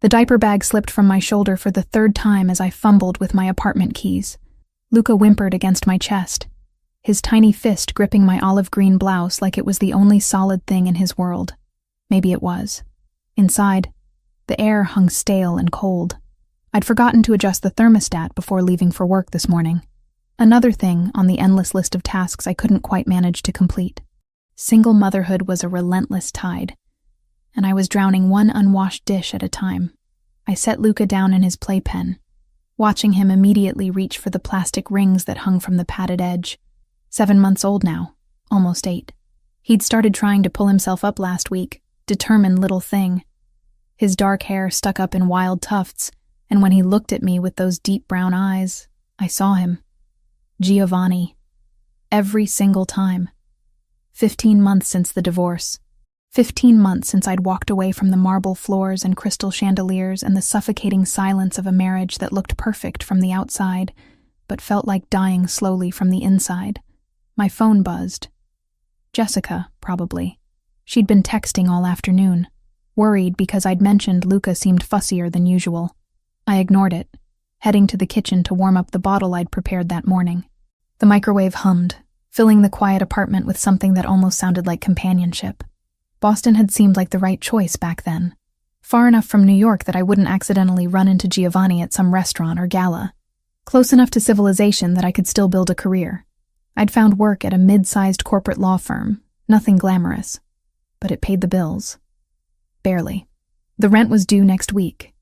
The diaper bag slipped from my shoulder for the third time as I fumbled with my apartment keys. Luca whimpered against my chest, his tiny fist gripping my olive green blouse like it was the only solid thing in his world. Maybe it was. Inside, the air hung stale and cold. I'd forgotten to adjust the thermostat before leaving for work this morning. Another thing on the endless list of tasks I couldn't quite manage to complete. Single motherhood was a relentless tide, and I was drowning one unwashed dish at a time. I set Luca down in his playpen, watching him immediately reach for the plastic rings that hung from the padded edge. 7 months old now, almost 8. He'd started trying to pull himself up last week, determined little thing. His dark hair stuck up in wild tufts, and when he looked at me with those deep brown eyes, I saw him. Giovanni. Every single time. 15 months since the divorce. 15 months since I'd walked away from the marble floors and crystal chandeliers and the suffocating silence of a marriage that looked perfect from the outside, but felt like dying slowly from the inside. My phone buzzed. Jessica, probably. She'd been texting all afternoon, worried because I'd mentioned Luca seemed fussier than usual. I ignored it, heading to the kitchen to warm up the bottle I'd prepared that morning. The microwave hummed, filling the quiet apartment with something that almost sounded like companionship. Boston had seemed like the right choice back then, far enough from New York that I wouldn't accidentally run into Giovanni at some restaurant or gala, close enough to civilization that I could still build a career. I'd found work at a mid-sized corporate law firm, nothing glamorous, but it paid the bills. Barely. The rent was due next week.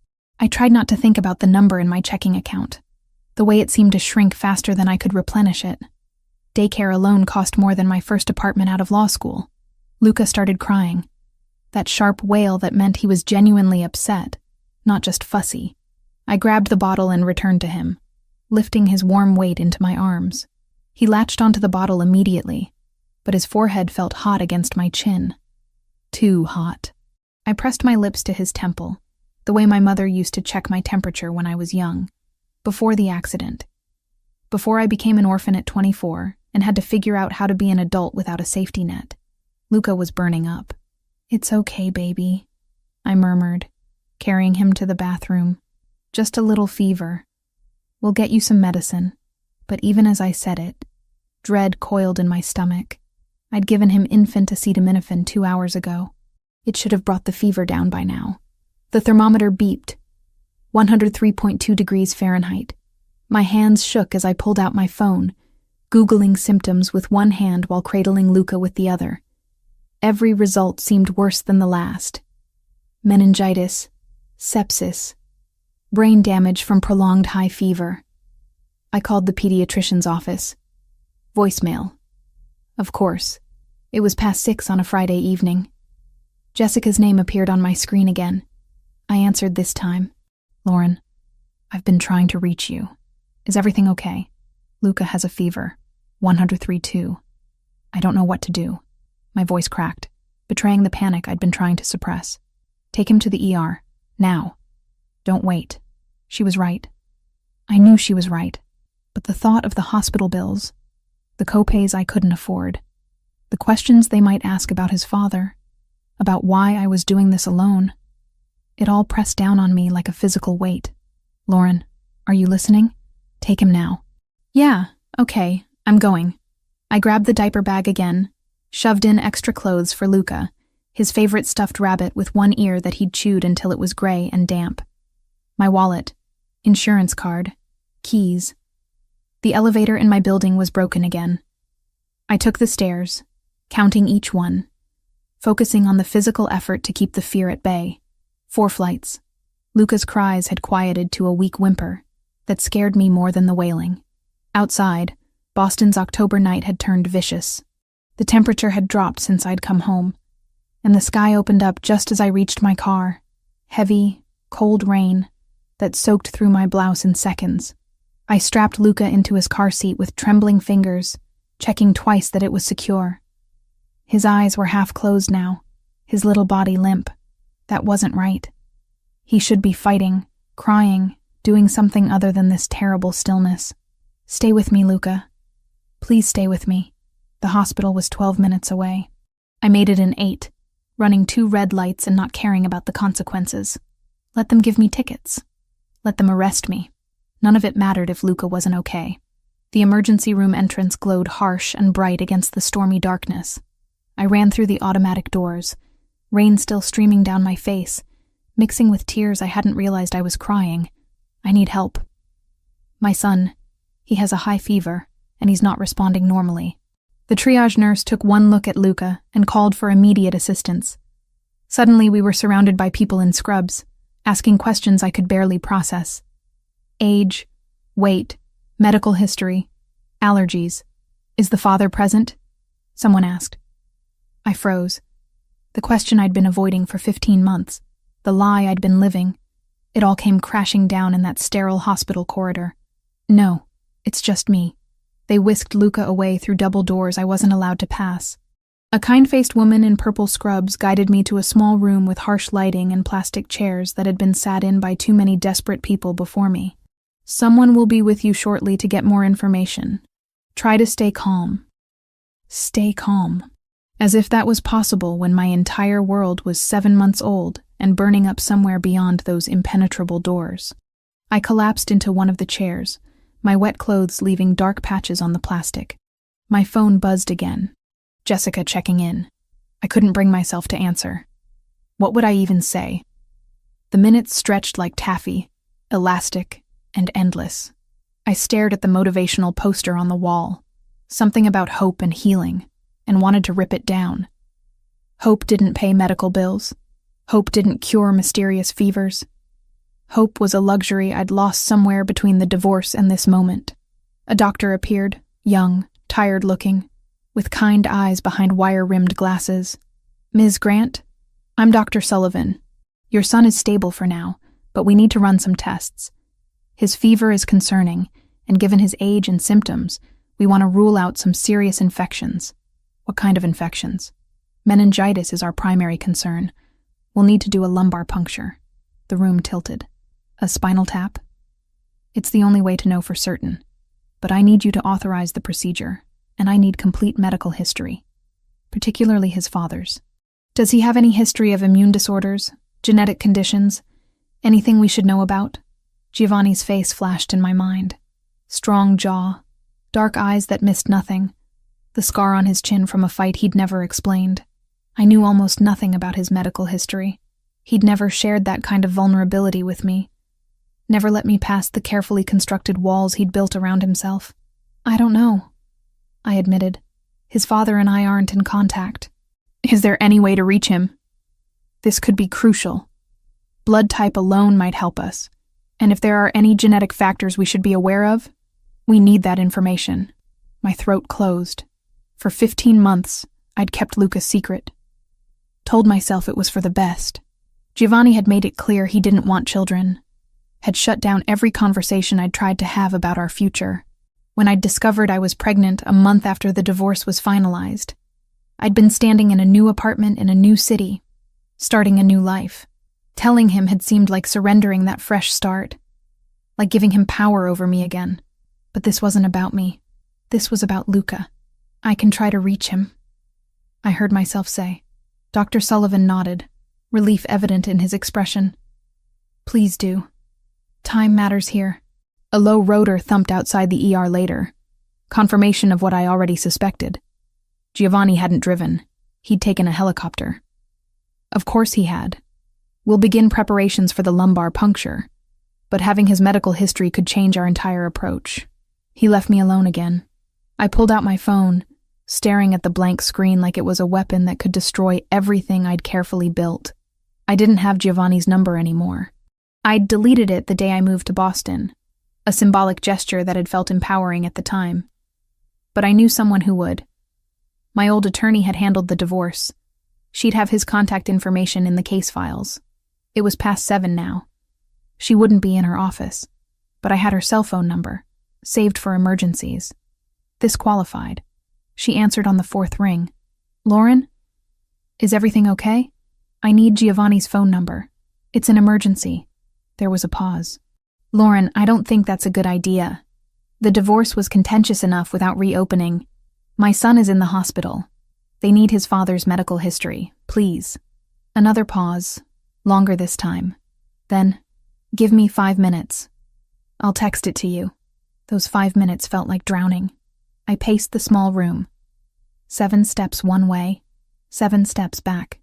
I tried not to think about the number in my checking account, the way it seemed to shrink faster than I could replenish it. Daycare alone cost more than my first apartment out of law school. Luca started crying. That sharp wail that meant he was genuinely upset, not just fussy. I grabbed the bottle and returned to him, lifting his warm weight into my arms. He latched onto the bottle immediately, but his forehead felt hot against my chin. Too hot. I pressed my lips to his temple, the way my mother used to check my temperature when I was young, before the accident. Before I became an orphan at 24 and had to figure out how to be an adult without a safety net. Luca was burning up. "It's okay, baby," I murmured, carrying him to the bathroom. "Just a little fever. We'll get you some medicine." But even as I said it, dread coiled in my stomach. I'd given him infant acetaminophen 2 hours ago. It should have brought the fever down by now. The thermometer beeped. 103.2 degrees Fahrenheit. My hands shook as I pulled out my phone, Googling symptoms with one hand while cradling Luca with the other. Every result seemed worse than the last. Meningitis, sepsis, brain damage from prolonged high fever. I called the pediatrician's office. Voicemail. Of course. It was past 6 on a Friday evening. Jessica's name appeared on my screen again. I answered this time. "Lauren, I've been trying to reach you. Is everything okay? Luca has a fever. 103.2. I don't know what to do." My voice cracked, betraying the panic I'd been trying to suppress. "Take him to the ER. Now. Don't wait." She was right. I knew she was right. But the thought of the hospital bills, the copays I couldn't afford, the questions they might ask about his father, about why I was doing this alone, it all pressed down on me like a physical weight. "Lauren, are you listening? Take him now." "Yeah, okay, I'm going." I grabbed the diaper bag again, shoved in extra clothes for Luca, his favorite stuffed rabbit with one ear that he'd chewed until it was gray and damp. My wallet, insurance card, keys. The elevator in my building was broken again. I took the stairs, counting each one, focusing on the physical effort to keep the fear at bay. 4 flights. Luca's cries had quieted to a weak whimper that scared me more than the wailing. Outside, Boston's October night had turned vicious. The temperature had dropped since I'd come home, and the sky opened up just as I reached my car. Heavy, cold rain that soaked through my blouse in seconds. I strapped Luca into his car seat with trembling fingers, checking twice that it was secure. His eyes were half closed now, his little body limp. That wasn't right. He should be fighting, crying, doing something other than this terrible stillness. "Stay with me, Luca. Please stay with me." The hospital was 12 minutes away. I made it in 8, running 2 red lights and not caring about the consequences. Let them give me tickets. Let them arrest me. None of it mattered if Luca wasn't okay. The emergency room entrance glowed harsh and bright against the stormy darkness. I ran through the automatic doors, rain still streaming down my face, mixing with tears I hadn't realized I was crying. I need help. My son, he has a high fever, and he's not responding normally. The triage nurse took one look at Luca and called for immediate assistance. Suddenly we were surrounded by people in scrubs, asking questions I could barely process. Age, weight, medical history, allergies. Is the father present? Someone asked. I froze. The question I'd been avoiding for 15 months, the lie I'd been living, it all came crashing down in that sterile hospital corridor. No, it's just me. They whisked Luca away through double doors I wasn't allowed to pass. A kind-faced woman in purple scrubs guided me to a small room with harsh lighting and plastic chairs that had been sat in by too many desperate people before me. Someone will be with you shortly to get more information. Try to stay calm. Stay calm. As if that was possible when my entire world was 7 months old and burning up somewhere beyond those impenetrable doors. I collapsed into one of the chairs, my wet clothes leaving dark patches on the plastic. My phone buzzed again. Jessica checking in. I couldn't bring myself to answer. What would I even say? The minutes stretched like taffy, elastic and endless. I stared at the motivational poster on the wall, something about hope and healing, and wanted to rip it down. Hope didn't pay medical bills. Hope didn't cure mysterious fevers. Hope was a luxury I'd lost somewhere between the divorce and this moment. A doctor appeared, young, tired-looking, with kind eyes behind wire-rimmed glasses. Ms. Grant, I'm Dr. Sullivan. Your son is stable for now, but we need to run some tests. His fever is concerning, and given his age and symptoms, we want to rule out some serious infections. What kind of infections? Meningitis is our primary concern. We'll need to do a lumbar puncture. The room tilted. A spinal tap? It's the only way to know for certain. But I need you to authorize the procedure, and I need complete medical history, particularly his father's. Does he have any history of immune disorders, genetic conditions, anything we should know about? Giovanni's face flashed in my mind. Strong jaw, dark eyes that missed nothing, the scar on his chin from a fight he'd never explained. I knew almost nothing about his medical history. He'd never shared that kind of vulnerability with me. Never let me past the carefully constructed walls he'd built around himself. I don't know, I admitted. His father and I aren't in contact. Is there any way to reach him? This could be crucial. Blood type alone might help us. And if there are any genetic factors we should be aware of, we need that information. My throat closed. For 15 months, I'd kept Luca's secret. Told myself it was for the best. Giovanni had made it clear he didn't want children. Had shut down every conversation I'd tried to have about our future. When I'd discovered I was pregnant a month after the divorce was finalized, I'd been standing in a new apartment in a new city, starting a new life. Telling him had seemed like surrendering that fresh start, like giving him power over me again. But this wasn't about me. This was about Luca. I can try to reach him, I heard myself say. Dr. Sullivan nodded, relief evident in his expression. Please do. Time matters here. A low rotor thumped outside the ER later, confirmation of what I already suspected. Giovanni hadn't driven. He'd taken a helicopter. Of course he had. We'll begin preparations for the lumbar puncture, but having his medical history could change our entire approach. He left me alone again. I pulled out my phone, staring at the blank screen like it was a weapon that could destroy everything I'd carefully built. I didn't have Giovanni's number anymore. I'd deleted it the day I moved to Boston, a symbolic gesture that had felt empowering at the time. But I knew someone who would. My old attorney had handled the divorce. She'd have his contact information in the case files. It was past 7 now. She wouldn't be in her office, but I had her cell phone number, saved for emergencies. This qualified. She answered on the 4th ring. Lauren? Is everything okay? I need Giovanni's phone number. It's an emergency. There was a pause. Lauren, I don't think that's a good idea. The divorce was contentious enough without reopening. My son is in the hospital. They need his father's medical history, please. Another pause. Longer this time. Then, give me 5 minutes. I'll text it to you. Those 5 minutes felt like drowning. I paced the small room. 7 steps one way, 7 steps back,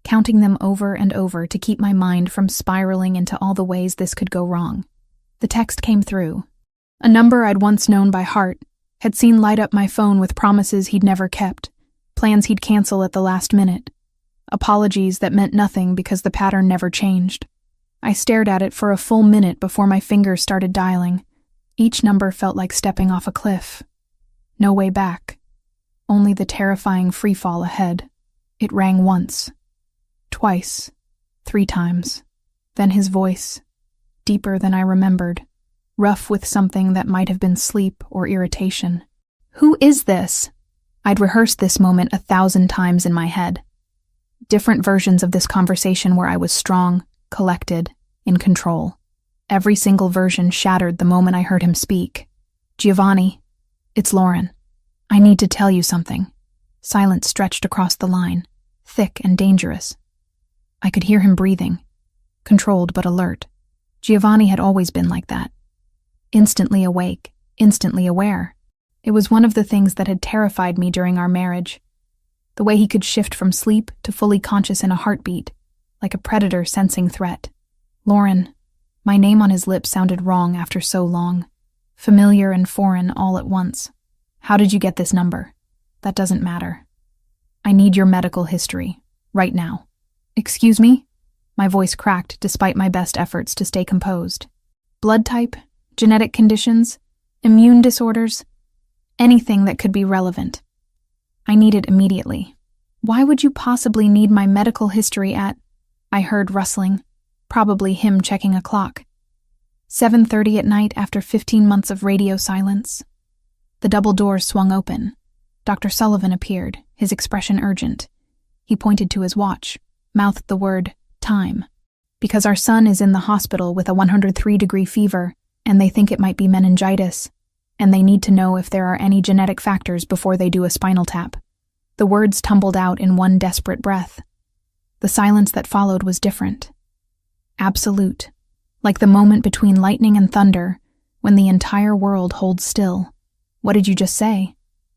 counting them over and over to keep my mind from spiraling into all the ways this could go wrong. The text came through. A number I'd once known by heart, had seen light up my phone with promises he'd never kept, plans he'd cancel at the last minute, apologies that meant nothing because the pattern never changed. I stared at it for a full minute before my fingers started dialing. Each number felt like stepping off a cliff. No way back. Only the terrifying freefall ahead. It rang once, twice, 3 times. Then his voice, deeper than I remembered, rough with something that might have been sleep or irritation. Who is this? I'd rehearsed this moment 1,000 times in my head. Different versions of this conversation where I was strong, collected, in control. Every single version shattered the moment I heard him speak. Giovanni, it's Lauren. I need to tell you something. Silence stretched across the line, thick and dangerous. I could hear him breathing, controlled but alert. Giovanni had always been like that. Instantly awake, instantly aware. It was one of the things that had terrified me during our marriage. The way he could shift from sleep to fully conscious in a heartbeat, like a predator sensing threat. Lauren. My name on his lips sounded wrong after so long. Familiar and foreign all at once. How did you get this number? That doesn't matter. I need your medical history, right now. Excuse me? My voice cracked despite my best efforts to stay composed. Blood type, genetic conditions, immune disorders, anything that could be relevant. I need it immediately. Why would you possibly need my medical history at... I heard rustling, probably him checking a clock. 7:30 at night after 15 months of radio silence. The double doors swung open. Dr. Sullivan appeared, his expression urgent. He pointed to his watch, mouthed the word, time. Because our son is in the hospital with a 103-degree fever, and they think it might be meningitis, and they need to know if there are any genetic factors before they do a spinal tap. The words tumbled out in one desperate breath. The silence that followed was different. Absolute. Like the moment between lightning and thunder, when the entire world holds still. What did you just say?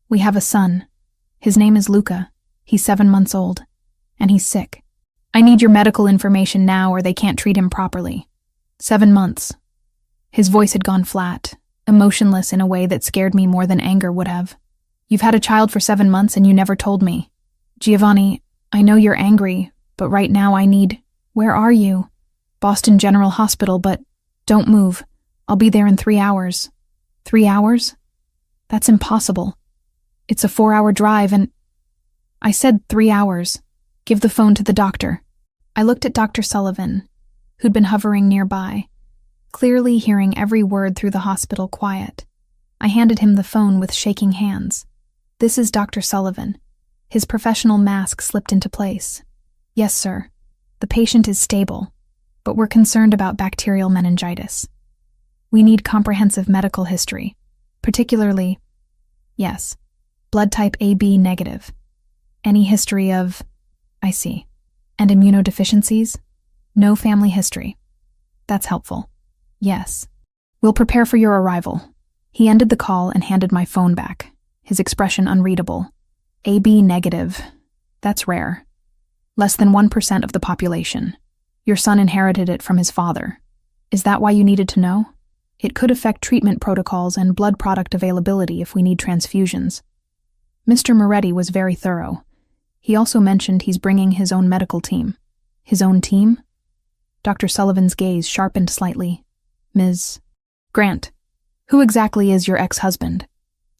We have a son. His name is Luca. He's 7 months old. And he's sick. I need your medical information now or they can't treat him properly. 7 months. His voice had gone flat, emotionless in a way that scared me more than anger would have. You've had a child for 7 months and you never told me. Giovanni, I know you're angry, but right now I need... Where are you? Boston General Hospital, but don't move. I'll be there in 3 hours. 3 hours? That's impossible. It's a 4-hour drive and... I said 3 hours. Give the phone to the doctor. I looked at Dr. Sullivan, who'd been hovering nearby, clearly hearing every word through the hospital quiet. I handed him the phone with shaking hands. This is Dr. Sullivan. His professional mask slipped into place. Yes, sir. The patient is stable, but we're concerned about bacterial meningitis. We need comprehensive medical history, particularly, yes, blood type AB negative. Any history of, I see, and immunodeficiencies? No family history. That's helpful. Yes. We'll prepare for your arrival. He ended the call and handed my phone back, his expression unreadable. AB negative. That's rare. Less than 1% of the population. Your son inherited it from his father. Is that why you needed to know? It could affect treatment protocols and blood product availability if we need transfusions. Mr. Moretti was very thorough. He also mentioned he's bringing his own medical team. His own team? Dr. Sullivan's gaze sharpened slightly. Ms. Grant, who exactly is your ex-husband?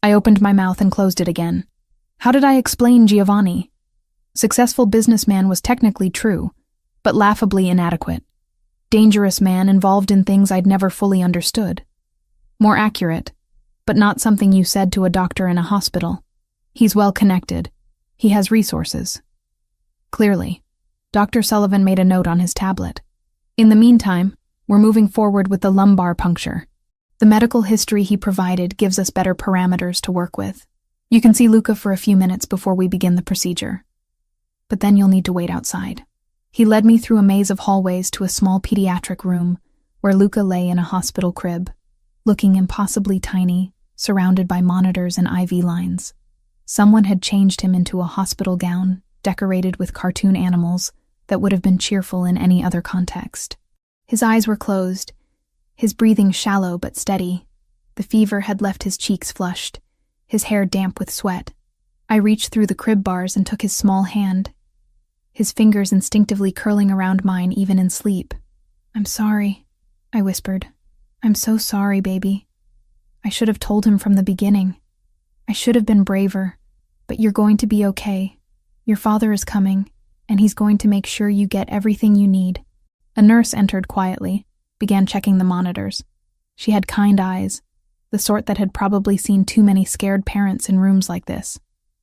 I opened my mouth and closed it again. How did I explain Giovanni? Successful businessman was technically true, but laughably inadequate. Dangerous man involved in things I'd never fully understood. More accurate, but not something you said to a doctor in a hospital. He's well connected. He has resources. Clearly. Dr. Sullivan made a note on his tablet. In the meantime, we're moving forward with the lumbar puncture. The medical history he provided gives us better parameters to work with. You can see Luca for a few minutes before we begin the procedure. But then you'll need to wait outside. He led me through a maze of hallways to a small pediatric room where Luca lay in a hospital crib, looking impossibly tiny, surrounded by monitors and IV lines. Someone had changed him into a hospital gown decorated with cartoon animals that would have been cheerful in any other context. His eyes were closed, his breathing shallow but steady. The fever had left his cheeks flushed, his hair damp with sweat. I reached through the crib bars and took his small hand, his fingers instinctively curling around mine even in sleep. "I'm sorry," I whispered. "I'm so sorry, baby. I should have told him from the beginning. I should have been braver, but you're going to be okay. Your father is coming, and he's going to make sure you get everything you need." A nurse entered quietly, began checking the monitors. She had kind eyes, the sort that had probably seen too many scared parents in rooms like this.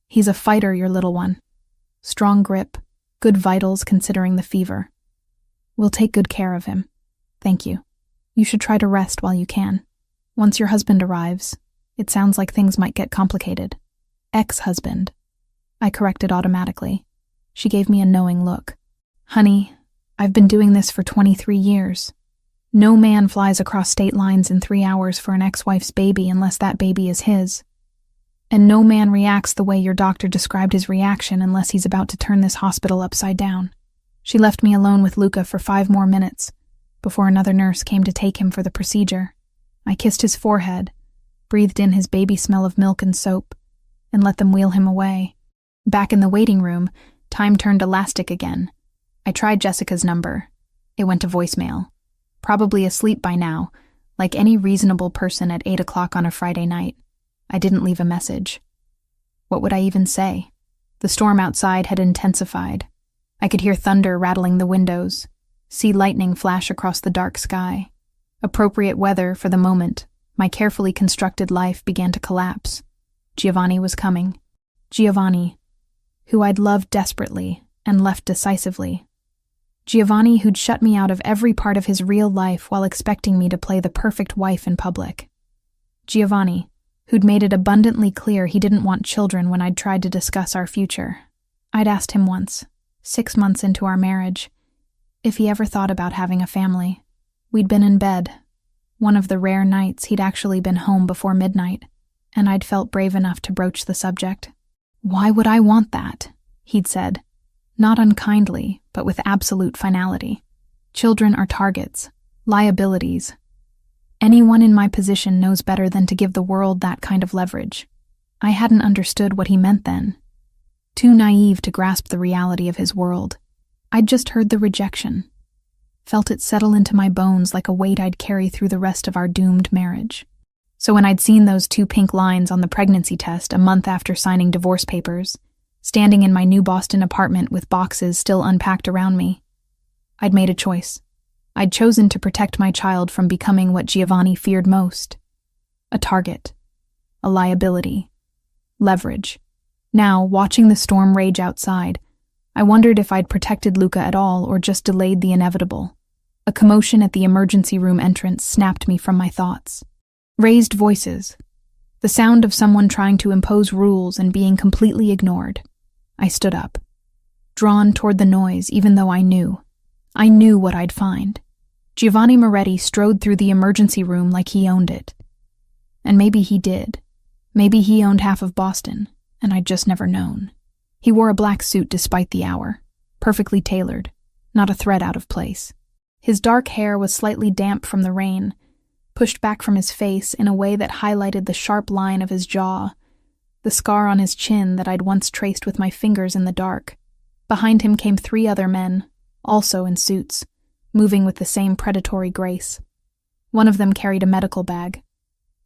"He's a fighter, your little one. Strong grip, good vitals considering the fever. We'll take good care of him. Thank you. You should try to rest while you can. Once your husband arrives, it sounds like things might get complicated." "Ex-husband," I corrected automatically. She gave me a knowing look. "Honey, I've been doing this for 23 years. No man flies across state lines in 3 hours for an ex-wife's baby unless that baby is his. And no man reacts the way your doctor described his reaction unless he's about to turn this hospital upside down." She left me alone with Luca for 5 more minutes before another nurse came to take him for the procedure. I kissed his forehead, breathed in his baby smell of milk and soap, and let them wheel him away. Back in the waiting room, time turned elastic again. I tried Jessica's number. It went to voicemail. Probably asleep by now, like any reasonable person at 8 o'clock on a Friday night. I didn't leave a message. What would I even say? The storm outside had intensified. I could hear thunder rattling the windows, see lightning flash across the dark sky. Appropriate weather for the moment, my carefully constructed life began to collapse. Giovanni was coming. Giovanni, who I'd loved desperately and left decisively. Giovanni who'd shut me out of every part of his real life while expecting me to play the perfect wife in public. Giovanni, who'd made it abundantly clear he didn't want children when I'd tried to discuss our future. I'd asked him once, 6 months into our marriage, if he ever thought about having a family. We'd been in bed, one of the rare nights he'd actually been home before midnight, and I'd felt brave enough to broach the subject. "Why would I want that?" he'd said, not unkindly, but with absolute finality. "Children are targets, liabilities. Anyone in my position knows better than to give the world that kind of leverage." I hadn't understood what he meant then. Too naive to grasp the reality of his world. I'd just heard the rejection, felt it settle into my bones like a weight I'd carry through the rest of our doomed marriage. So when I'd seen those 2 pink lines on the pregnancy test a month after signing divorce papers, standing in my new Boston apartment with boxes still unpacked around me, I'd made a choice. I'd chosen to protect my child from becoming what Giovanni feared most. A target. A liability. Leverage. Now, watching the storm rage outside, I wondered if I'd protected Luca at all or just delayed the inevitable. A commotion at the emergency room entrance snapped me from my thoughts. Raised voices. The sound of someone trying to impose rules and being completely ignored. I stood up, drawn toward the noise even though I knew what I'd find. Giovanni Moretti strode through the emergency room like he owned it. And maybe he did. Maybe he owned half of Boston, and I'd just never known. He wore a black suit despite the hour, perfectly tailored, not a thread out of place. His dark hair was slightly damp from the rain, pushed back from his face in a way that highlighted the sharp line of his jaw, the scar on his chin that I'd once traced with my fingers in the dark. Behind him came 3 other men, also in suits, moving with the same predatory grace. One of them carried a medical bag,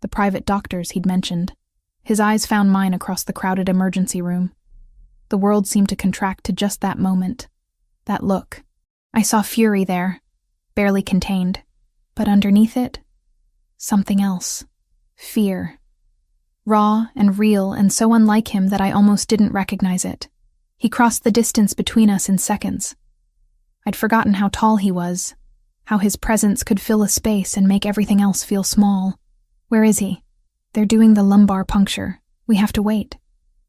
the private doctors he'd mentioned. His eyes found mine across the crowded emergency room. The world seemed to contract to just that moment, that look. I saw fury there, barely contained, but underneath it, something else. Fear. Raw and real and so unlike him that I almost didn't recognize it. He crossed the distance between us in seconds. I'd forgotten how tall he was, how his presence could fill a space and make everything else feel small. "Where is he?" "They're doing the lumbar puncture. We have to wait."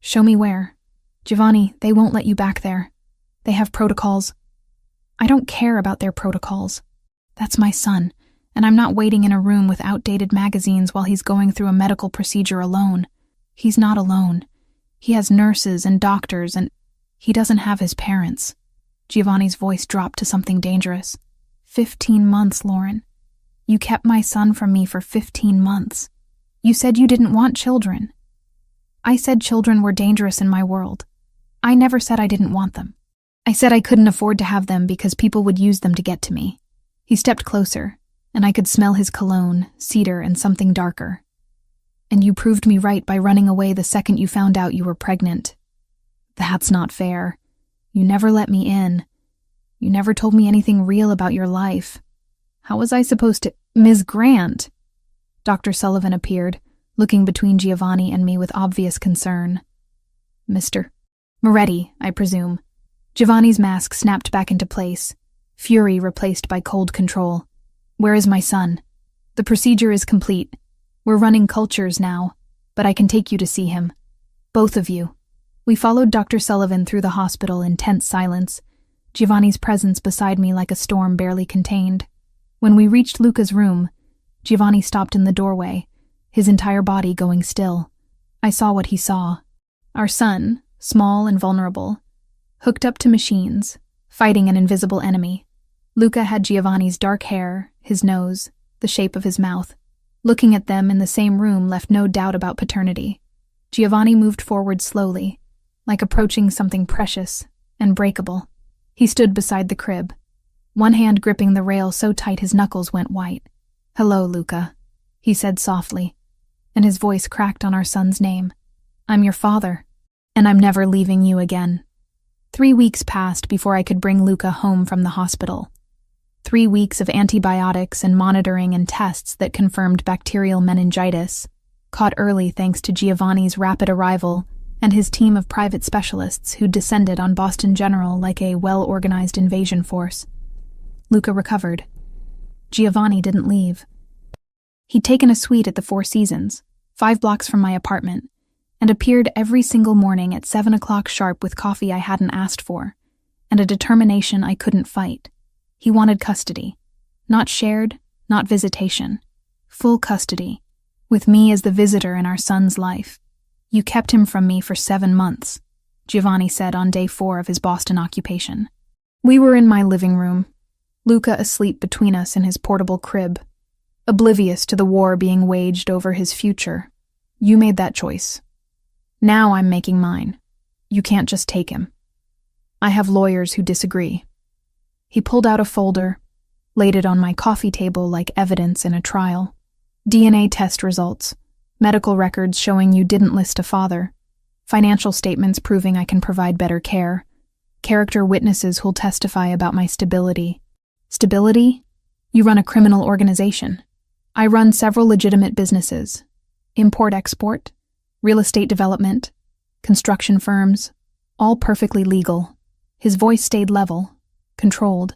"Show me where." "Giovanni, they won't let you back there. They have protocols." I don't care about their protocols. That's my son, and I'm not waiting in a room with outdated magazines while he's going through a medical procedure alone. He's not alone. He has nurses and doctors, and he doesn't have his parents. Giovanni's voice dropped to something dangerous. 15 months, Lauren. You kept my son from me for 15 months. You said you didn't want children. I said children were dangerous in my world. I never said I didn't want them. I said I couldn't afford to have them because people would use them to get to me. He stepped closer, and I could smell his cologne, cedar, and something darker. And you proved me right by running away the second you found out you were pregnant. That's not fair. You never let me in. You never told me anything real about your life. How was I supposed to— Ms. Grant! Dr. Sullivan appeared, looking between Giovanni and me with obvious concern. Mr. Moretti, I presume. Giovanni's mask snapped back into place, fury replaced by cold control. Where is my son? The procedure is complete. We're running cultures now, but I can take you to see him. Both of you. We followed Dr. Sullivan through the hospital in tense silence, Giovanni's presence beside me like a storm barely contained. When we reached Luca's room, Giovanni stopped in the doorway, his entire body going still. I saw what he saw. Our son, small and vulnerable, hooked up to machines, fighting an invisible enemy. Luca had Giovanni's dark hair, his nose, the shape of his mouth. Looking at them in the same room left no doubt about paternity. Giovanni moved forward slowly, like approaching something precious and breakable. He stood beside the crib, one hand gripping the rail so tight his knuckles went white. Hello, Luca, he said softly, and his voice cracked on our son's name. I'm your father, and I'm never leaving you again. 3 weeks passed before I could bring Luca home from the hospital. 3 weeks of antibiotics and monitoring and tests that confirmed bacterial meningitis, caught early thanks to Giovanni's rapid arrival and his team of private specialists who descended on Boston General like a well-organized invasion force. Luca recovered. Giovanni didn't leave. He'd taken a suite at the Four Seasons, 5 blocks from my apartment, and appeared every single morning at 7 o'clock sharp with coffee I hadn't asked for, and a determination I couldn't fight. He wanted custody. Not shared, not visitation. Full custody, with me as the visitor in our son's life. You kept him from me for 7 months, Giovanni said on day 4 of his Boston occupation. We were in my living room, Luca asleep between us in his portable crib, oblivious to the war being waged over his future. You made that choice. Now I'm making mine. You can't just take him. I have lawyers who disagree. He pulled out a folder, laid it on my coffee table like evidence in a trial. DNA test results, medical records showing you didn't list a father, financial statements proving I can provide better care, character witnesses who'll testify about my stability. Stability? You run a criminal organization. I run several legitimate businesses. Import-export, real estate development, construction firms, all perfectly legal. His voice stayed level, controlled,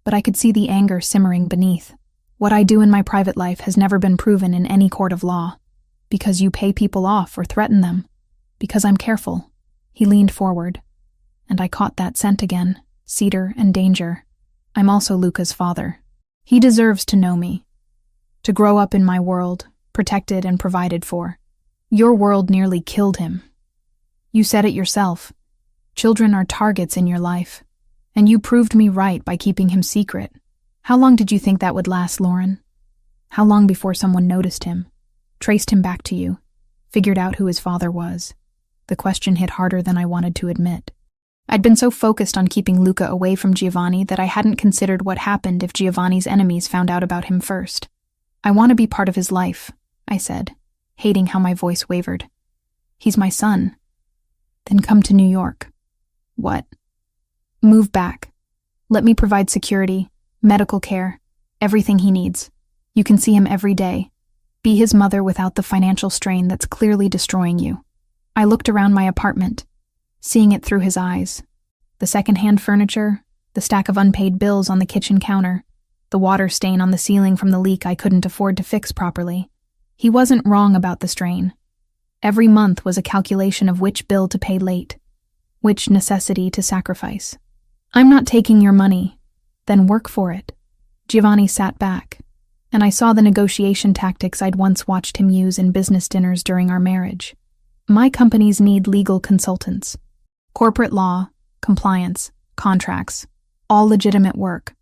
but I could see the anger simmering beneath. What I do in my private life has never been proven in any court of law, because you pay people off or threaten them, because I'm careful. He leaned forward, and I caught that scent again, cedar and danger. I'm also Luca's father. He deserves to know me, to grow up in my world, protected and provided for. Your world nearly killed him. You said it yourself. Children are targets in your life. And you proved me right by keeping him secret. How long did you think that would last, Lauren? How long before someone noticed him, traced him back to you, figured out who his father was? The question hit harder than I wanted to admit. I'd been so focused on keeping Luca away from Giovanni that I hadn't considered what happened if Giovanni's enemies found out about him first. I want to be part of his life, I said, hating how my voice wavered. He's my son. Then come to New York. What? Move back. Let me provide security, medical care, everything he needs. You can see him every day. Be his mother without the financial strain that's clearly destroying you. I looked around my apartment, seeing it through his eyes. The second-hand furniture, the stack of unpaid bills on the kitchen counter, the water stain on the ceiling from the leak I couldn't afford to fix properly. He wasn't wrong about the strain. Every month was a calculation of which bill to pay late, which necessity to sacrifice. I'm not taking your money, Then work for it. Giovanni sat back, and I saw the negotiation tactics I'd once watched him use in business dinners during our marriage. My companies need legal consultants. Corporate law, compliance, contracts, all legitimate work.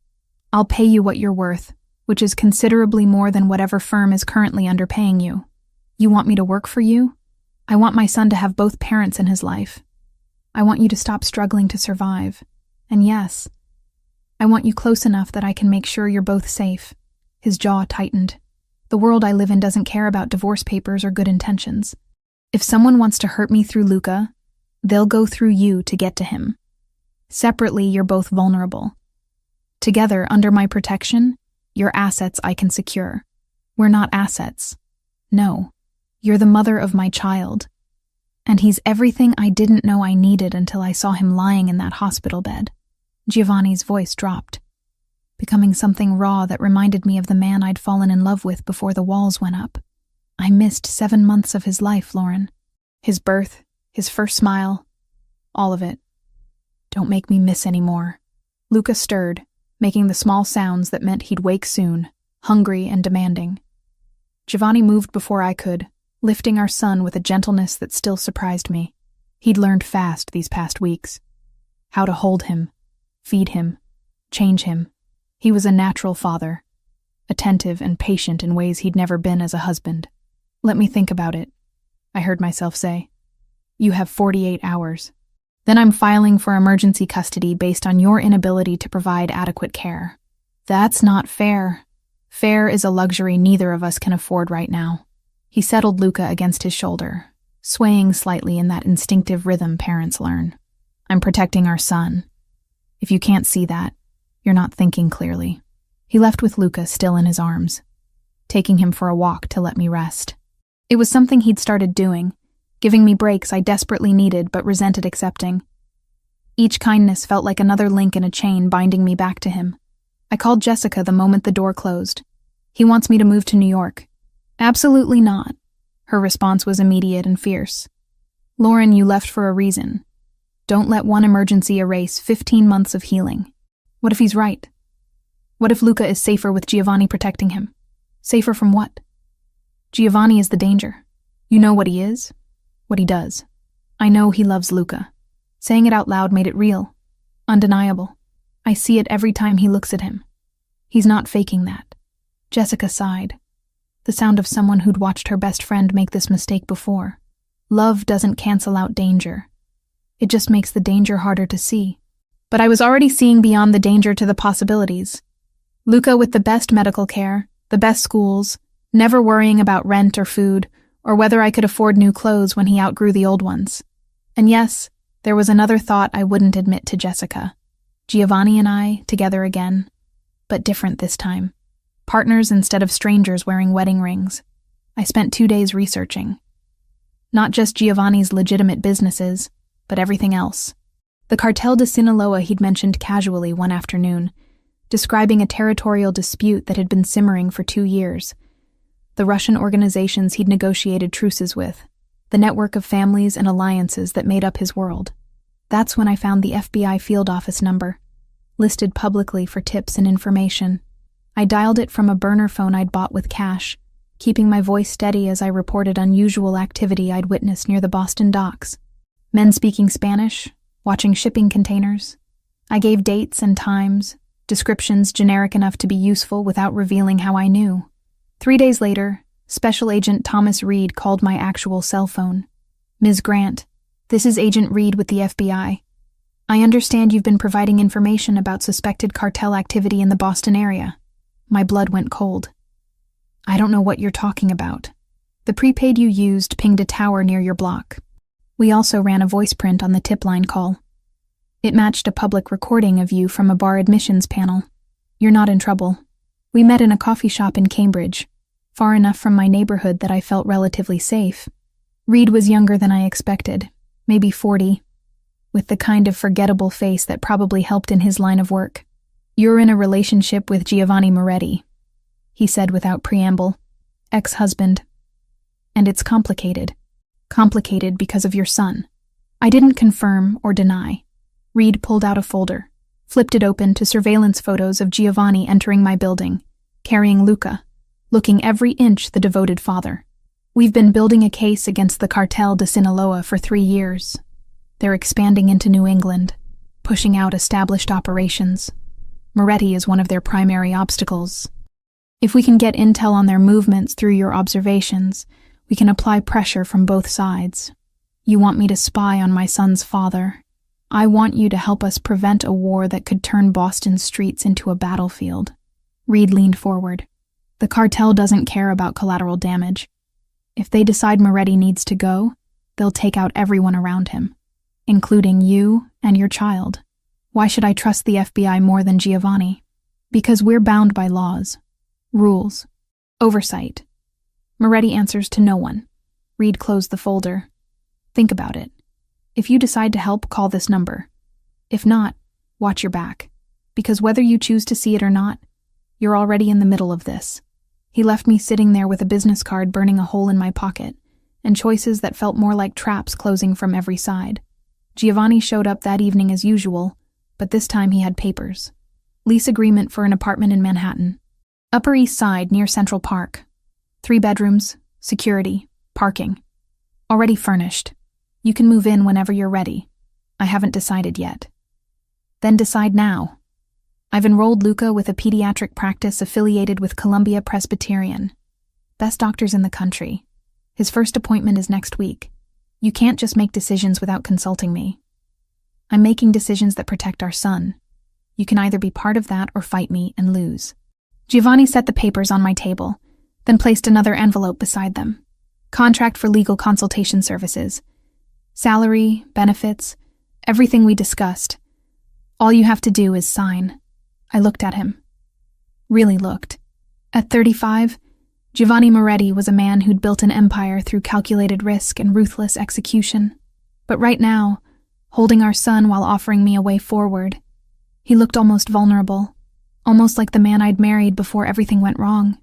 I'll pay you what you're worth, which is considerably more than whatever firm is currently underpaying you. You want me to work for you? I want my son to have both parents in his life. I want you to stop struggling to survive. And yes, I want you close enough that I can make sure you're both safe. His jaw tightened. The world I live in doesn't care about divorce papers or good intentions. If someone wants to hurt me through Luca, they'll go through you to get to him. Separately, you're both vulnerable. Together, under my protection, you're assets I can secure. We're not assets. No, you're the mother of my child. And he's everything I didn't know I needed until I saw him lying in that hospital bed. Giovanni's voice dropped, becoming something raw that reminded me of the man I'd fallen in love with before the walls went up. I missed 7 months of his life, Lauren. His birth, his first smile, all of it. Don't make me miss any more. Luca stirred, making the small sounds that meant he'd wake soon, hungry and demanding. Giovanni moved before I could, lifting our son with a gentleness that still surprised me. He'd learned fast these past weeks. How to hold him, feed him, change him. He was a natural father, attentive and patient in ways he'd never been as a husband. Let me think about it, I heard myself say. You have 48 hours. Then I'm filing for emergency custody based on your inability to provide adequate care. That's not fair. Fair is a luxury neither of us can afford right now. He settled Luca against his shoulder, swaying slightly in that instinctive rhythm parents learn. I'm protecting our son. If you can't see that, you're not thinking clearly. He left with Luca still in his arms, taking him for a walk to let me rest. It was something he'd started doing, giving me breaks I desperately needed but resented accepting. Each kindness felt like another link in a chain binding me back to him. I called Jessica the moment the door closed. He wants me to move to New York. Absolutely not. Her response was immediate and fierce. Lauren, you left for a reason. Don't let one emergency erase 15 months of healing. What if he's right? What if Luca is safer with Giovanni protecting him? Safer from what? Giovanni is the danger. You know what he is? What he does. I know he loves Luca. Saying it out loud made it real. Undeniable. I see it every time he looks at him. He's not faking that. Jessica sighed. The sound of someone who'd watched her best friend make this mistake before. Love doesn't cancel out danger. It just makes the danger harder to see. But I was already seeing beyond the danger to the possibilities. Luca with the best medical care, the best schools, never worrying about rent or food, or whether I could afford new clothes when he outgrew the old ones. And yes, there was another thought I wouldn't admit to Jessica. Giovanni and I, together again, but different this time. Partners instead of strangers wearing wedding rings. I spent 2 days researching. Not just Giovanni's legitimate businesses, but everything else. The Cartel de Sinaloa he'd mentioned casually one afternoon, describing a territorial dispute that had been simmering for 2 years. The Russian organizations he'd negotiated truces with, the network of families and alliances that made up his world. That's when I found the FBI field office number, listed publicly for tips and information. I dialed it from a burner phone I'd bought with cash, keeping my voice steady as I reported unusual activity I'd witnessed near the Boston docks. Men speaking Spanish, watching shipping containers. I gave dates and times, descriptions generic enough to be useful without revealing how I knew. 3 days later, Special Agent Thomas Reed called my actual cell phone. Ms. Grant, this is Agent Reed with the FBI. I understand you've been providing information about suspected cartel activity in the Boston area. My blood went cold. I don't know what you're talking about. The prepaid you used pinged a tower near your block. We also ran a voice print on the tip line call. It matched a public recording of you from a bar admissions panel. You're not in trouble. We met in a coffee shop in Cambridge, far enough from my neighborhood that I felt relatively safe. Reed was younger than I expected, maybe 40, with the kind of forgettable face that probably helped in his line of work. You're in a relationship with Giovanni Moretti, he said without preamble. Ex-husband. And it's complicated. Complicated because of your son. I didn't confirm or deny. Reed pulled out a folder. flipped it open to surveillance photos of Giovanni entering my building, carrying Luca, looking every inch the devoted father. We've been building a case against the Cartel de Sinaloa for 3 years. They're expanding into New England, pushing out established operations. Moretti is one of their primary obstacles. If we can get intel on their movements through your observations, we can apply pressure from both sides. You want me to spy on my son's father. I want you to help us prevent a war that could turn Boston's streets into a battlefield. Reed leaned forward. The cartel doesn't care about collateral damage. If they decide Moretti needs to go, they'll take out everyone around him, including you and your child. Why should I trust the FBI more than Giovanni? Because we're bound by laws, rules, oversight. Moretti answers to no one. Reed closed the folder. Think about it. If you decide to help, call this number. If not, watch your back. Because whether you choose to see it or not, you're already in the middle of this. He left me sitting there with a business card burning a hole in my pocket, and choices that felt more like traps closing from every side. Giovanni showed up that evening as usual, but this time he had papers. Lease agreement for an apartment in Manhattan. Upper East Side near Central Park. 3 bedrooms, security, parking. Already furnished. You can move in whenever you're ready. I haven't decided yet. Then decide now. I've enrolled Luca with a pediatric practice affiliated with Columbia Presbyterian. Best doctors in the country. His first appointment is next week. You can't just make decisions without consulting me. I'm making decisions that protect our son. You can either be part of that or fight me and lose. Giovanni set the papers on my table, then placed another envelope beside them. Contract for legal consultation services. Salary, benefits, everything we discussed. All you have to do is sign. I looked at him. Really looked. At 35, Giovanni Moretti was a man who'd built an empire through calculated risk and ruthless execution. But right now, holding our son while offering me a way forward, he looked almost vulnerable, almost like the man I'd married before everything went wrong.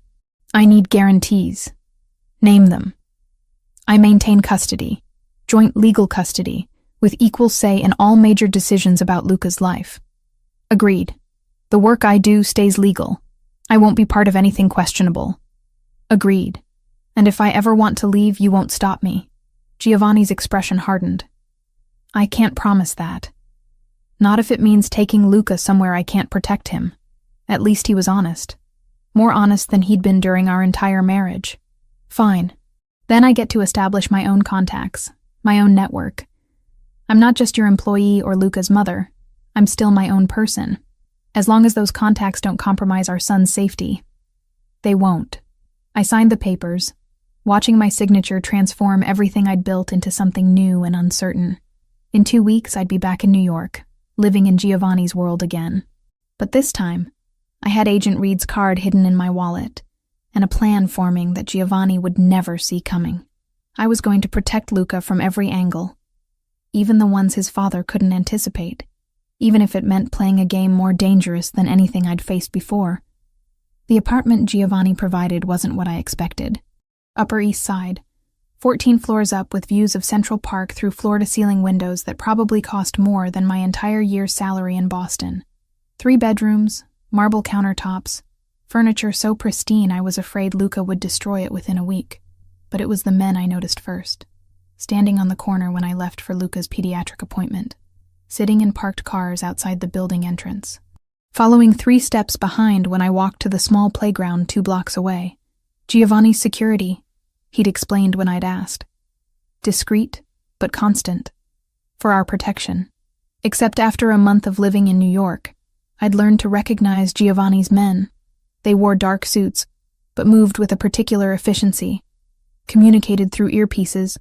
I need guarantees. Name them. I maintain custody, joint legal custody, with equal say in all major decisions about Luca's life. Agreed. The work I do stays legal. I won't be part of anything questionable. Agreed. And if I ever want to leave, you won't stop me. Giovanni's expression hardened. I can't promise that. Not if it means taking Luca somewhere I can't protect him. At least he was honest. More honest than he'd been during our entire marriage. Fine. Then I get to establish my own contacts, my own network. I'm not just your employee or Luca's mother. I'm still my own person. As long as those contacts don't compromise our son's safety. They won't. I signed the papers, watching my signature transform everything I'd built into something new and uncertain. In 2 weeks, I'd be back in New York, living in Giovanni's world again. But this time, I had Agent Reed's card hidden in my wallet, and a plan forming that Giovanni would never see coming. I was going to protect Luca from every angle, even the ones his father couldn't anticipate, even if it meant playing a game more dangerous than anything I'd faced before. The apartment Giovanni provided wasn't what I expected. Upper East Side, 14 floors up with views of Central Park through floor-to-ceiling windows that probably cost more than my entire year's salary in Boston. 3 bedrooms, marble countertops, furniture so pristine I was afraid Luca would destroy it within a week. But it was the men I noticed first, standing on the corner when I left for Luca's pediatric appointment, sitting in parked cars outside the building entrance, following 3 steps behind when I walked to the small playground 2 blocks away. Giovanni's security, he'd explained when I'd asked. Discreet, but constant. For our protection. Except after a month of living in New York, I'd learned to recognize Giovanni's men. They wore dark suits, but moved with a particular efficiency, communicated through earpieces,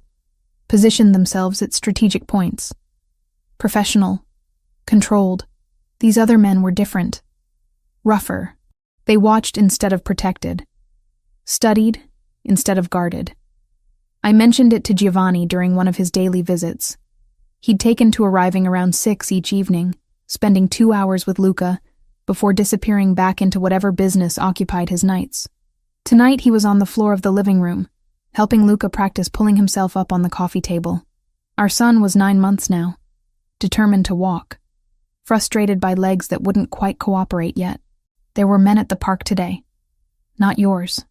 positioned themselves at strategic points. Professional, controlled. These other men were different. Rougher. They watched instead of protected. Studied instead of guarded. I mentioned it to Giovanni during one of his daily visits. He'd taken to arriving around 6 each evening, spending 2 hours with Luca, before disappearing back into whatever business occupied his nights. Tonight he was on the floor of the living room, helping Luca practice pulling himself up on the coffee table. Our son was 9 months now, determined to walk. frustrated by legs that wouldn't quite cooperate yet. There were men at the park today. Not yours.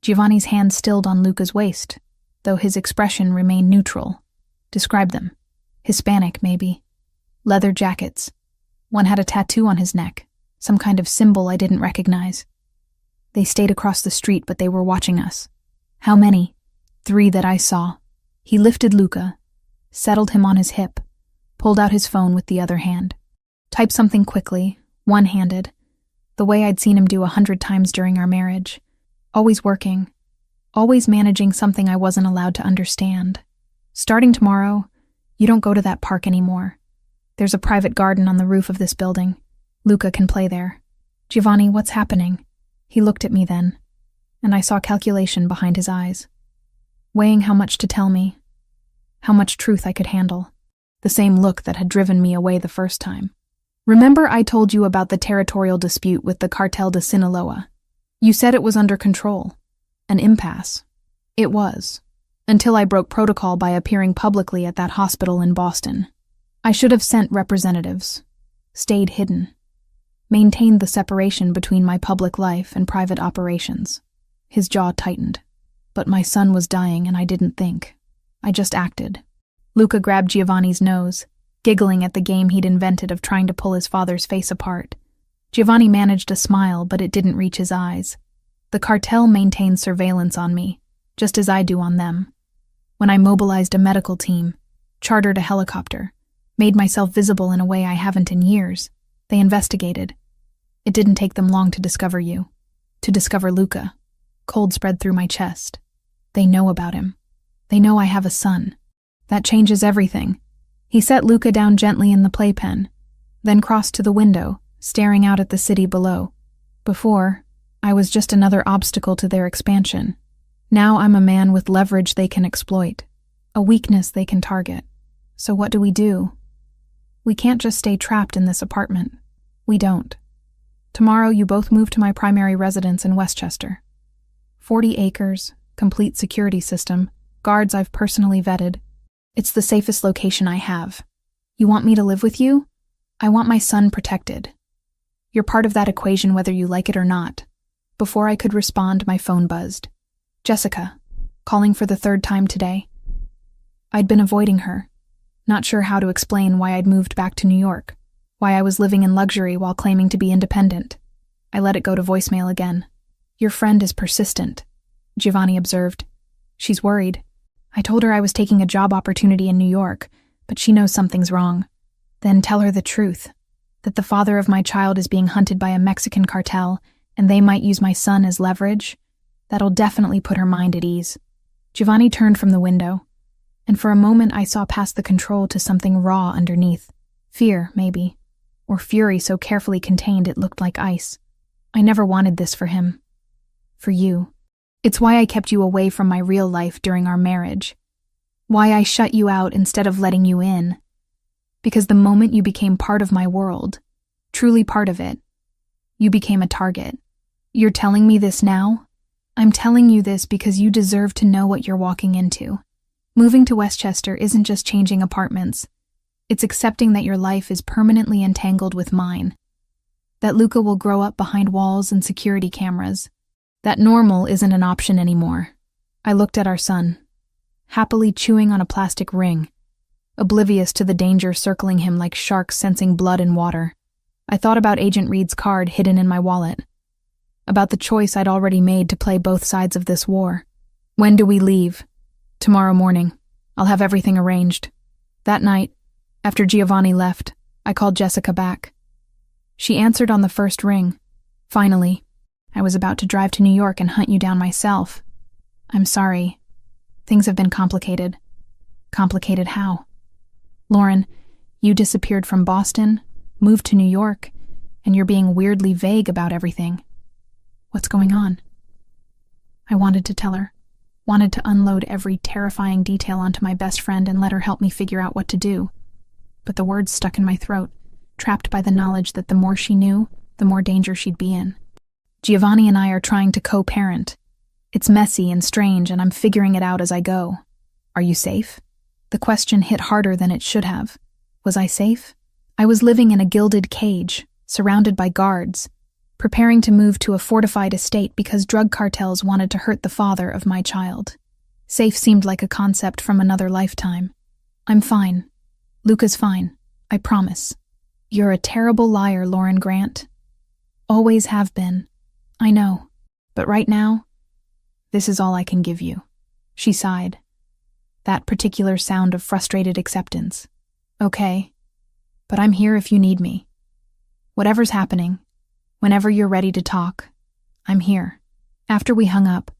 Giovanni's hand stilled on Luca's waist, though his expression remained neutral. Describe them. Hispanic, maybe. Leather jackets. One had a tattoo on his neck, some kind of symbol I didn't recognize. They stayed across the street, but they were watching us. How many? 3 that I saw. He lifted Luca, settled him on his hip, pulled out his phone with the other hand. Typed something quickly, one-handed, the way I'd seen him do 100 times during our marriage. Always working, always managing something I wasn't allowed to understand. Starting tomorrow, you don't go to that park anymore. There's a private garden on the roof of this building. Luca can play there. Giovanni, what's happening? He looked at me then, and I saw calculation behind his eyes. Weighing how much to tell me, how much truth I could handle. The same look that had driven me away the first time. Remember I told you about the territorial dispute with the Cartel de Sinaloa? You said it was under control. An impasse. It was. Until I broke protocol by appearing publicly at that hospital in Boston. I should have sent representatives. Stayed hidden. Maintained the separation between my public life and private operations. His jaw tightened. But my son was dying and I didn't think. I just acted. Luca grabbed Giovanni's nose, giggling at the game he'd invented of trying to pull his father's face apart. Giovanni managed a smile, but it didn't reach his eyes. The cartel maintained surveillance on me, just as I do on them. When I mobilized a medical team, chartered a helicopter, made myself visible in a way I haven't in years, they investigated. It didn't take them long to discover you. To discover Luca. Cold spread through my chest. They know about him. They know I have a son. That changes everything. He set Luca down gently in the playpen, then crossed to the window, staring out at the city below. Before, I was just another obstacle to their expansion. Now I'm a man with leverage they can exploit, a weakness they can target. So what do? We can't just stay trapped in this apartment. We don't. Tomorrow you both move to my primary residence in Westchester. 40 acres, complete security system, guards I've personally vetted. It's the safest location I have. You want me to live with you? I want my son protected. You're part of that equation whether you like it or not. Before I could respond, my phone buzzed. Jessica, calling for the 3rd time today. I'd been avoiding her, not sure how to explain why I'd moved back to New York, why I was living in luxury while claiming to be independent. I let it go to voicemail again. Your friend is persistent, Giovanni observed. She's worried. I told her I was taking a job opportunity in New York, but she knows something's wrong. Then tell her the truth, that the father of my child is being hunted by a Mexican cartel, and they might use my son as leverage. That'll definitely put her mind at ease. Giovanni turned from the window, and for a moment I saw past the control to something raw underneath. Fear, maybe, or fury so carefully contained it looked like ice. I never wanted this for him. For you. It's why I kept you away from my real life during our marriage. Why I shut you out instead of letting you in. Because the moment you became part of my world, truly part of it, you became a target. You're telling me this now? I'm telling you this because you deserve to know what you're walking into. Moving to Westchester isn't just changing apartments. It's accepting that your life is permanently entangled with mine. That Luca will grow up behind walls and security cameras. That normal isn't an option anymore. I looked at our son, happily chewing on a plastic ring, oblivious to the danger circling him like sharks sensing blood in water. I thought about Agent Reed's card hidden in my wallet, about the choice I'd already made to play both sides of this war. When do we leave? Tomorrow morning. I'll have everything arranged. That night, after Giovanni left, I called Jessica back. She answered on the first ring. Finally. I was about to drive to New York and hunt you down myself. I'm sorry. Things have been complicated. Complicated how? Lauren, you disappeared from Boston, moved to New York, and you're being weirdly vague about everything. What's going on? I wanted to tell her. Wanted to unload every terrifying detail onto my best friend and let her help me figure out what to do. But the words stuck in my throat, trapped by the knowledge that the more she knew, the more danger she'd be in. Giovanni and I are trying to co-parent. It's messy and strange, and I'm figuring it out as I go. Are you safe? The question hit harder than it should have. Was I safe? I was living in a gilded cage, surrounded by guards, preparing to move to a fortified estate because drug cartels wanted to hurt the father of my child. Safe seemed like a concept from another lifetime. I'm fine. Luca's fine. I promise. You're a terrible liar, Lauren Grant. Always have been. I know. But right now, this is all I can give you. She sighed. That particular sound of frustrated acceptance. Okay. But I'm here if you need me. Whatever's happening, whenever you're ready to talk, I'm here. After we hung up,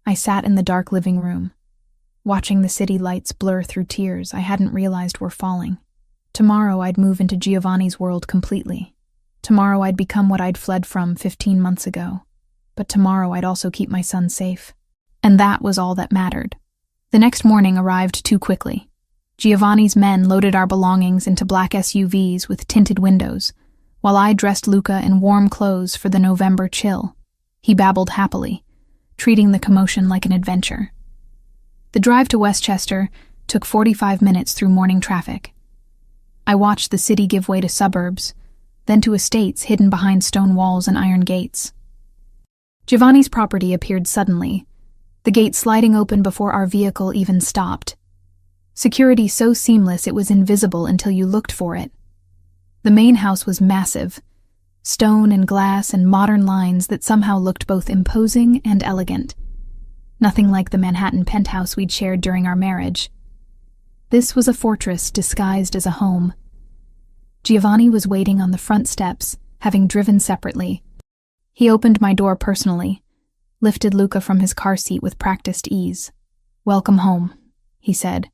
I sat in the dark living room, watching the city lights blur through tears I hadn't realized were falling. Tomorrow I'd move into Giovanni's world completely. Tomorrow I'd become what I'd fled from 15 months ago. But tomorrow I'd also keep my son safe. And that was all that mattered. The next morning arrived too quickly. Giovanni's men loaded our belongings into black SUVs with tinted windows, while I dressed Luca in warm clothes for the November chill. He babbled happily, treating the commotion like an adventure. The drive to Westchester took 45 minutes through morning traffic. I watched the city give way to suburbs, then to estates hidden behind stone walls and iron gates. Giovanni's property appeared suddenly, the gate sliding open before our vehicle even stopped. Security so seamless it was invisible until you looked for it. The main house was massive, stone and glass and modern lines that somehow looked both imposing and elegant. Nothing like the Manhattan penthouse we'd shared during our marriage. This was a fortress disguised as a home. Giovanni was waiting on the front steps, having driven separately. He opened my door personally, lifted Luca from his car seat with practiced ease. "Welcome home," he said,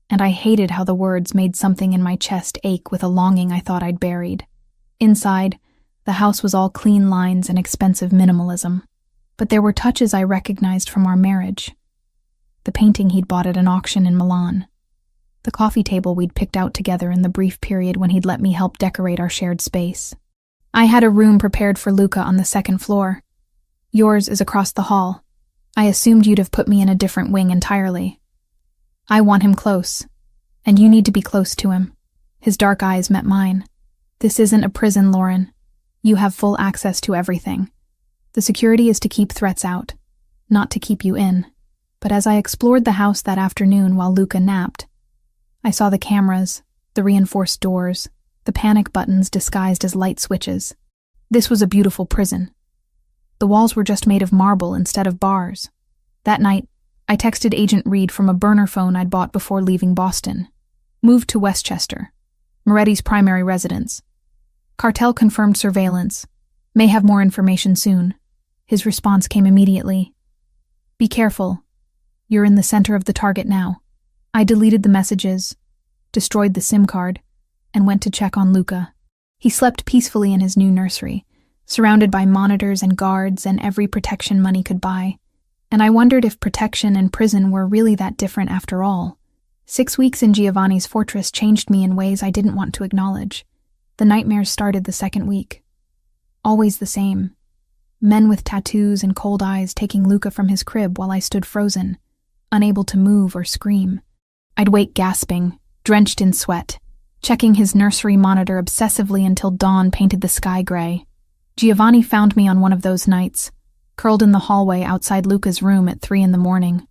and I hated how the words made something in my chest ache with a longing I thought I'd buried. Inside, the house was all clean lines and expensive minimalism, but there were touches I recognized from our marriage. The painting he'd bought at an auction in Milan. The coffee table we'd picked out together in the brief period when he'd let me help decorate our shared space. I had a room prepared for Luca on the second floor. Yours is across the hall. I assumed you'd have put me in a different wing entirely. I want him close, and you need to be close to him. His dark eyes met mine. This isn't a prison, Lauren. You have full access to everything. The security is to keep threats out, not to keep you in. But as I explored the house that afternoon while Luca napped, I saw the cameras, the reinforced doors, the panic buttons disguised as light switches. This was a beautiful prison. The walls were just made of marble instead of bars. That night, I texted Agent Reed from a burner phone I'd bought before leaving Boston. Moved to Westchester, Moretti's primary residence. Cartel confirmed surveillance. May have more information soon. His response came immediately. Be careful. You're in the center of the target now. I deleted the messages, destroyed the SIM card, and went to check on Luca. He slept peacefully in his new nursery, surrounded by monitors and guards and every protection money could buy. And I wondered if protection and prison were really that different after all. 6 weeks in Giovanni's fortress changed me in ways I didn't want to acknowledge. The nightmares started the second week. Always the same. Men with tattoos and cold eyes taking Luca from his crib while I stood frozen, unable to move or scream. I'd wake gasping, drenched in sweat, checking his nursery monitor obsessively until dawn painted the sky gray. Giovanni found me on one of those nights, curled in the hallway outside Luca's room at 3 a.m.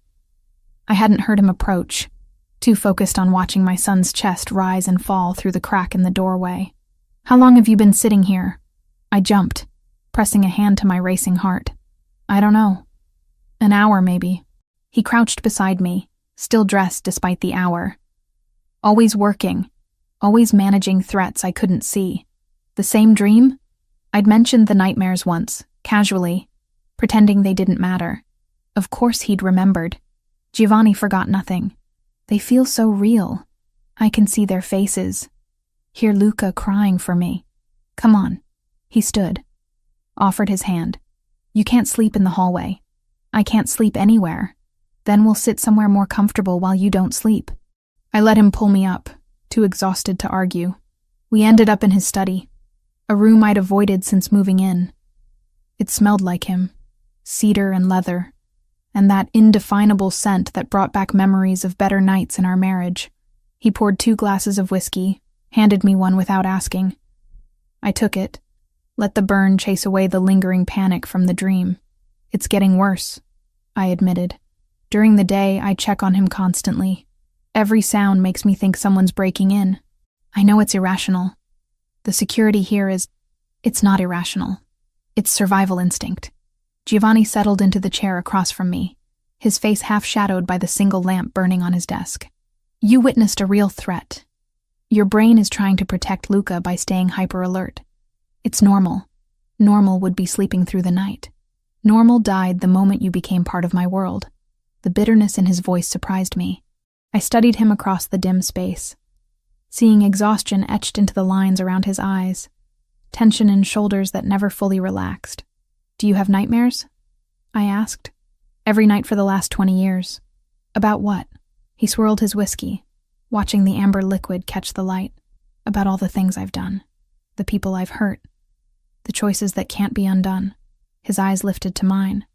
I hadn't heard him approach, too focused on watching my son's chest rise and fall through the crack in the doorway. How long have you been sitting here? I jumped, pressing a hand to my racing heart. I don't know. An hour, maybe. He crouched beside me, still dressed despite the hour. Always working, always managing threats I couldn't see. The same dream? I'd mentioned the nightmares once, casually, pretending they didn't matter. Of course he'd remembered. Giovanni forgot nothing. They feel so real. I can see their faces. Hear Luca crying for me. Come on. He stood, offered his hand. You can't sleep in the hallway. I can't sleep anywhere. Then we'll sit somewhere more comfortable while you don't sleep. I let him pull me up, too exhausted to argue. We ended up in his study, a room I'd avoided since moving in. It smelled like him, cedar and leather, and that indefinable scent that brought back memories of better nights in our marriage. He poured 2 glasses of whiskey, handed me one without asking. I took it, let the burn chase away the lingering panic from the dream. It's getting worse, I admitted. During the day, I check on him constantly. Every sound makes me think someone's breaking in. I know it's irrational. The security here it's not irrational. It's survival instinct. Giovanni settled into the chair across from me, his face half shadowed by the single lamp burning on his desk. You witnessed a real threat. Your brain is trying to protect Luca by staying hyper-alert. It's normal. Normal would be sleeping through the night. Normal died the moment you became part of my world. The bitterness in his voice surprised me. I studied him across the dim space, seeing exhaustion etched into the lines around his eyes, tension in shoulders that never fully relaxed. Do you have nightmares? I asked. Every night for the last 20 years. About what? He swirled his whiskey, watching the amber liquid catch the light. About all the things I've done, the people I've hurt, the choices that can't be undone. His eyes lifted to mine.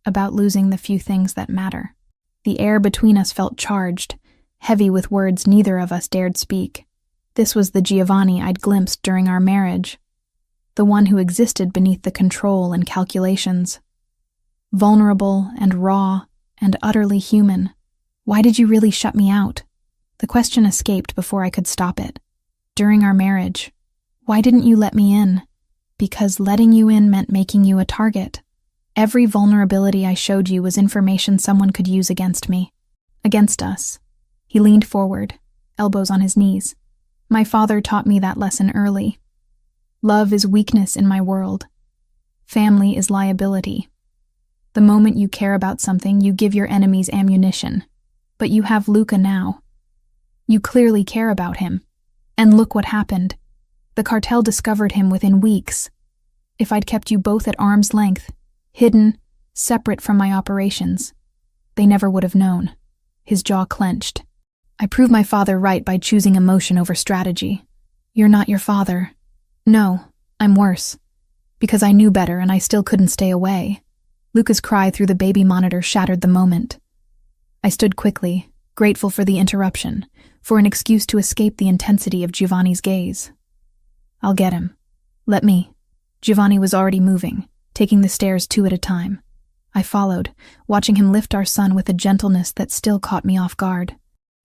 About losing the few things that matter. The air between us felt charged, heavy with words neither of us dared speak. This was the Giovanni I'd glimpsed during our marriage, the one who existed beneath the control and calculations. Vulnerable and raw and utterly human. Why did you really shut me out? The question escaped before I could stop it. During our marriage, why didn't you let me in? Because letting you in meant making you a target. Every vulnerability I showed you was information someone could use against me. Against us. He leaned forward, elbows on his knees. My father taught me that lesson early. Love is weakness in my world. Family is liability. The moment you care about something, you give your enemies ammunition. But you have Luca now. You clearly care about him. And look what happened. The cartel discovered him within weeks. If I'd kept you both at arm's length, hidden, separate from my operations, they never would have known. His jaw clenched. I proved my father right by choosing emotion over strategy. You're not your father. No, I'm worse. Because I knew better and I still couldn't stay away. Luca's cry through the baby monitor shattered the moment. I stood quickly, grateful for the interruption, for an excuse to escape the intensity of Giovanni's gaze. I'll get him. Let me. Giovanni was already moving, taking the stairs 2 at a time. I followed, watching him lift our son with a gentleness that still caught me off guard.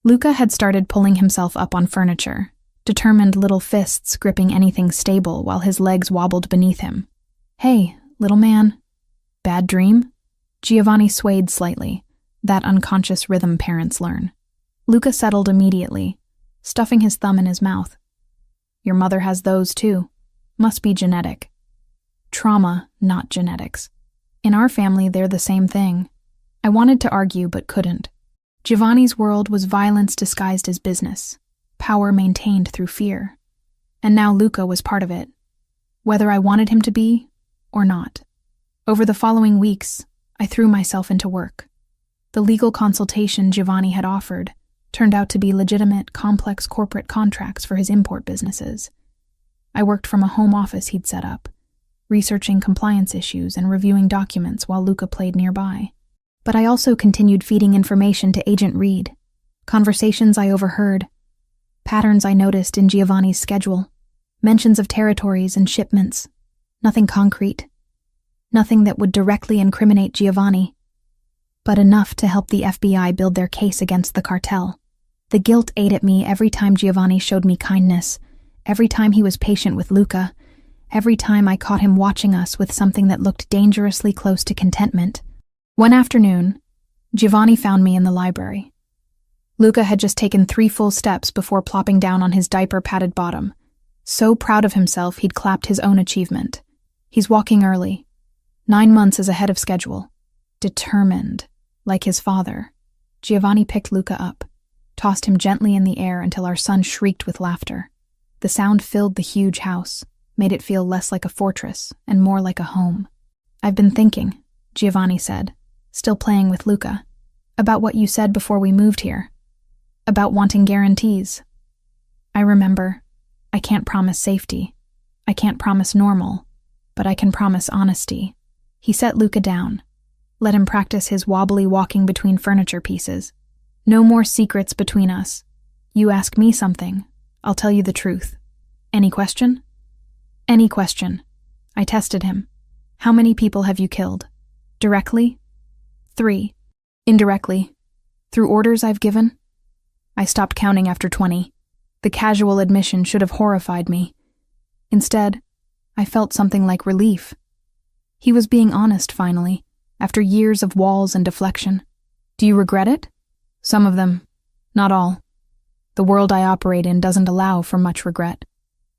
Luca had started pulling himself up on furniture, determined little fists gripping anything stable while his legs wobbled beneath him. Hey, little man. Bad dream? Giovanni swayed slightly, that unconscious rhythm parents learn. Luca settled immediately, stuffing his thumb in his mouth. Your mother has those too. Must be genetic. Trauma, not genetics. In our family, they're the same thing. I wanted to argue but couldn't. Giovanni's world was violence disguised as business, power maintained through fear. And now Luca was part of it, whether I wanted him to be or not. Over the following weeks, I threw myself into work. The legal consultation Giovanni had offered turned out to be legitimate, complex corporate contracts for his import businesses. I worked from a home office he'd set up, researching compliance issues and reviewing documents while Luca played nearby. But I also continued feeding information to Agent Reed, conversations I overheard, patterns I noticed in Giovanni's schedule, mentions of territories and shipments. Nothing concrete, nothing that would directly incriminate Giovanni, but enough to help the FBI build their case against the cartel. The guilt ate at me every time Giovanni showed me kindness, every time he was patient with Luca, every time I caught him watching us with something that looked dangerously close to contentment. One afternoon, Giovanni found me in the library. Luca had just taken 3 full steps before plopping down on his diaper-padded bottom. So proud of himself, he'd clapped his own achievement. He's walking early. 9 months is ahead of schedule. Determined, like his father. Giovanni picked Luca up, tossed him gently in the air until our son shrieked with laughter. The sound filled the huge house, made it feel less like a fortress and more like a home. I've been thinking, Giovanni said, still playing with Luca, about what you said before we moved here. About wanting guarantees. I remember, I can't promise safety. I can't promise normal, but I can promise honesty. He set Luca down, let him practice his wobbly walking between furniture pieces. No more secrets between us. You ask me something, I'll tell you the truth. Any question? Any question. I tested him. How many people have you killed? Directly? 3. Indirectly? Through orders I've given? I stopped counting after 20. The casual admission should have horrified me. Instead, I felt something like relief. He was being honest, finally, after years of walls and deflection. Do you regret it? Some of them. Not all. The world I operate in doesn't allow for much regret.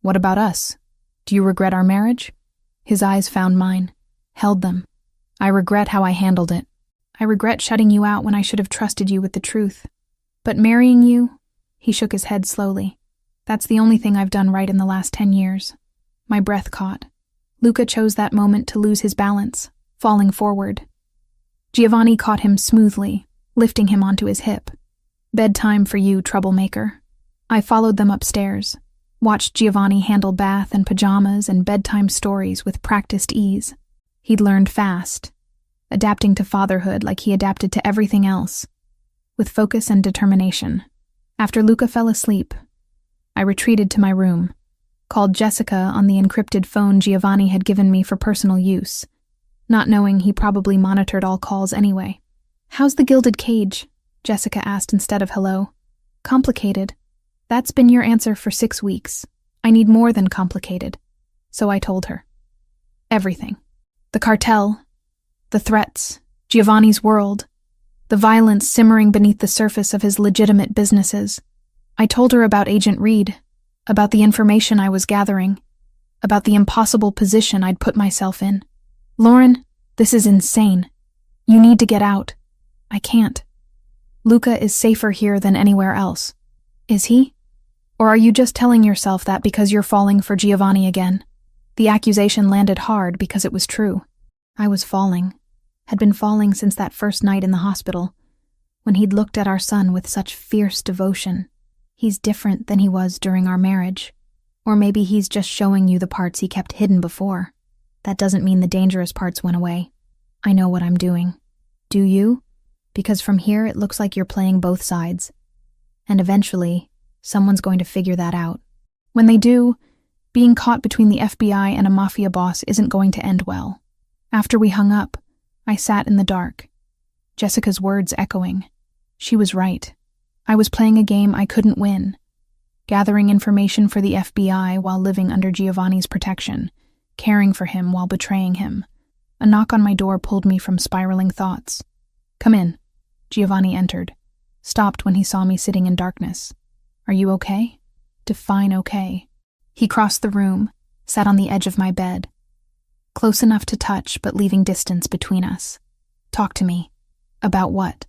What about us? Do you regret our marriage? His eyes found mine, held them. I regret how I handled it. I regret shutting you out when I should have trusted you with the truth. But marrying you, he shook his head slowly. That's the only thing I've done right in the last 10 years. My breath caught. Luca chose that moment to lose his balance, falling forward. Giovanni caught him smoothly, lifting him onto his hip. Bedtime for you, troublemaker. I followed them upstairs, watched Giovanni handle bath and pajamas and bedtime stories with practiced ease. He'd learned fast, adapting to fatherhood like he adapted to everything else, with focus and determination. After Luca fell asleep, I retreated to my room, called Jessica on the encrypted phone Giovanni had given me for personal use, not knowing he probably monitored all calls anyway. How's the gilded cage? Jessica asked instead of hello. Complicated. That's been your answer for 6 weeks. I need more than complicated. So I told her. Everything. The cartel, the threats, Giovanni's world, the violence simmering beneath the surface of his legitimate businesses. I told her about Agent Reed, about the information I was gathering, about the impossible position I'd put myself in. Lauren, this is insane. You need to get out. I can't. Luca is safer here than anywhere else. Is he? Or are you just telling yourself that because you're falling for Giovanni again? The accusation landed hard because it was true. I was falling, had been falling since that first night in the hospital, when he'd looked at our son with such fierce devotion. He's different than he was during our marriage. Or maybe he's just showing you the parts he kept hidden before. That doesn't mean the dangerous parts went away. I know what I'm doing. Do you? Because from here it looks like you're playing both sides. And eventually, someone's going to figure that out. When they do, being caught between the FBI and a Mafia boss isn't going to end well. After we hung up, I sat in the dark, Jessica's words echoing. She was right. I was playing a game I couldn't win, gathering information for the FBI while living under Giovanni's protection, caring for him while betraying him. A knock on my door pulled me from spiraling thoughts. Come in. Giovanni entered, stopped when he saw me sitting in darkness. Are you okay? Define okay. He crossed the room, sat on the edge of my bed, close enough to touch but leaving distance between us. Talk to me. About what?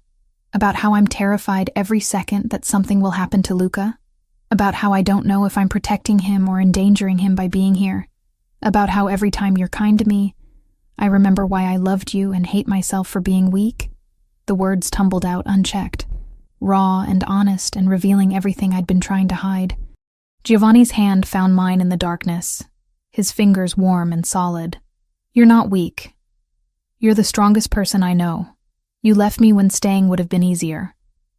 About how I'm terrified every second that something will happen to Luca? About how I don't know if I'm protecting him or endangering him by being here? About how every time you're kind to me, I remember why I loved you and hate myself for being weak? The words tumbled out unchecked, raw and honest and revealing everything I'd been trying to hide. Giovanni's hand found mine in the darkness, his fingers warm and solid. You're not weak. You're the strongest person I know. You left me when staying would have been easier.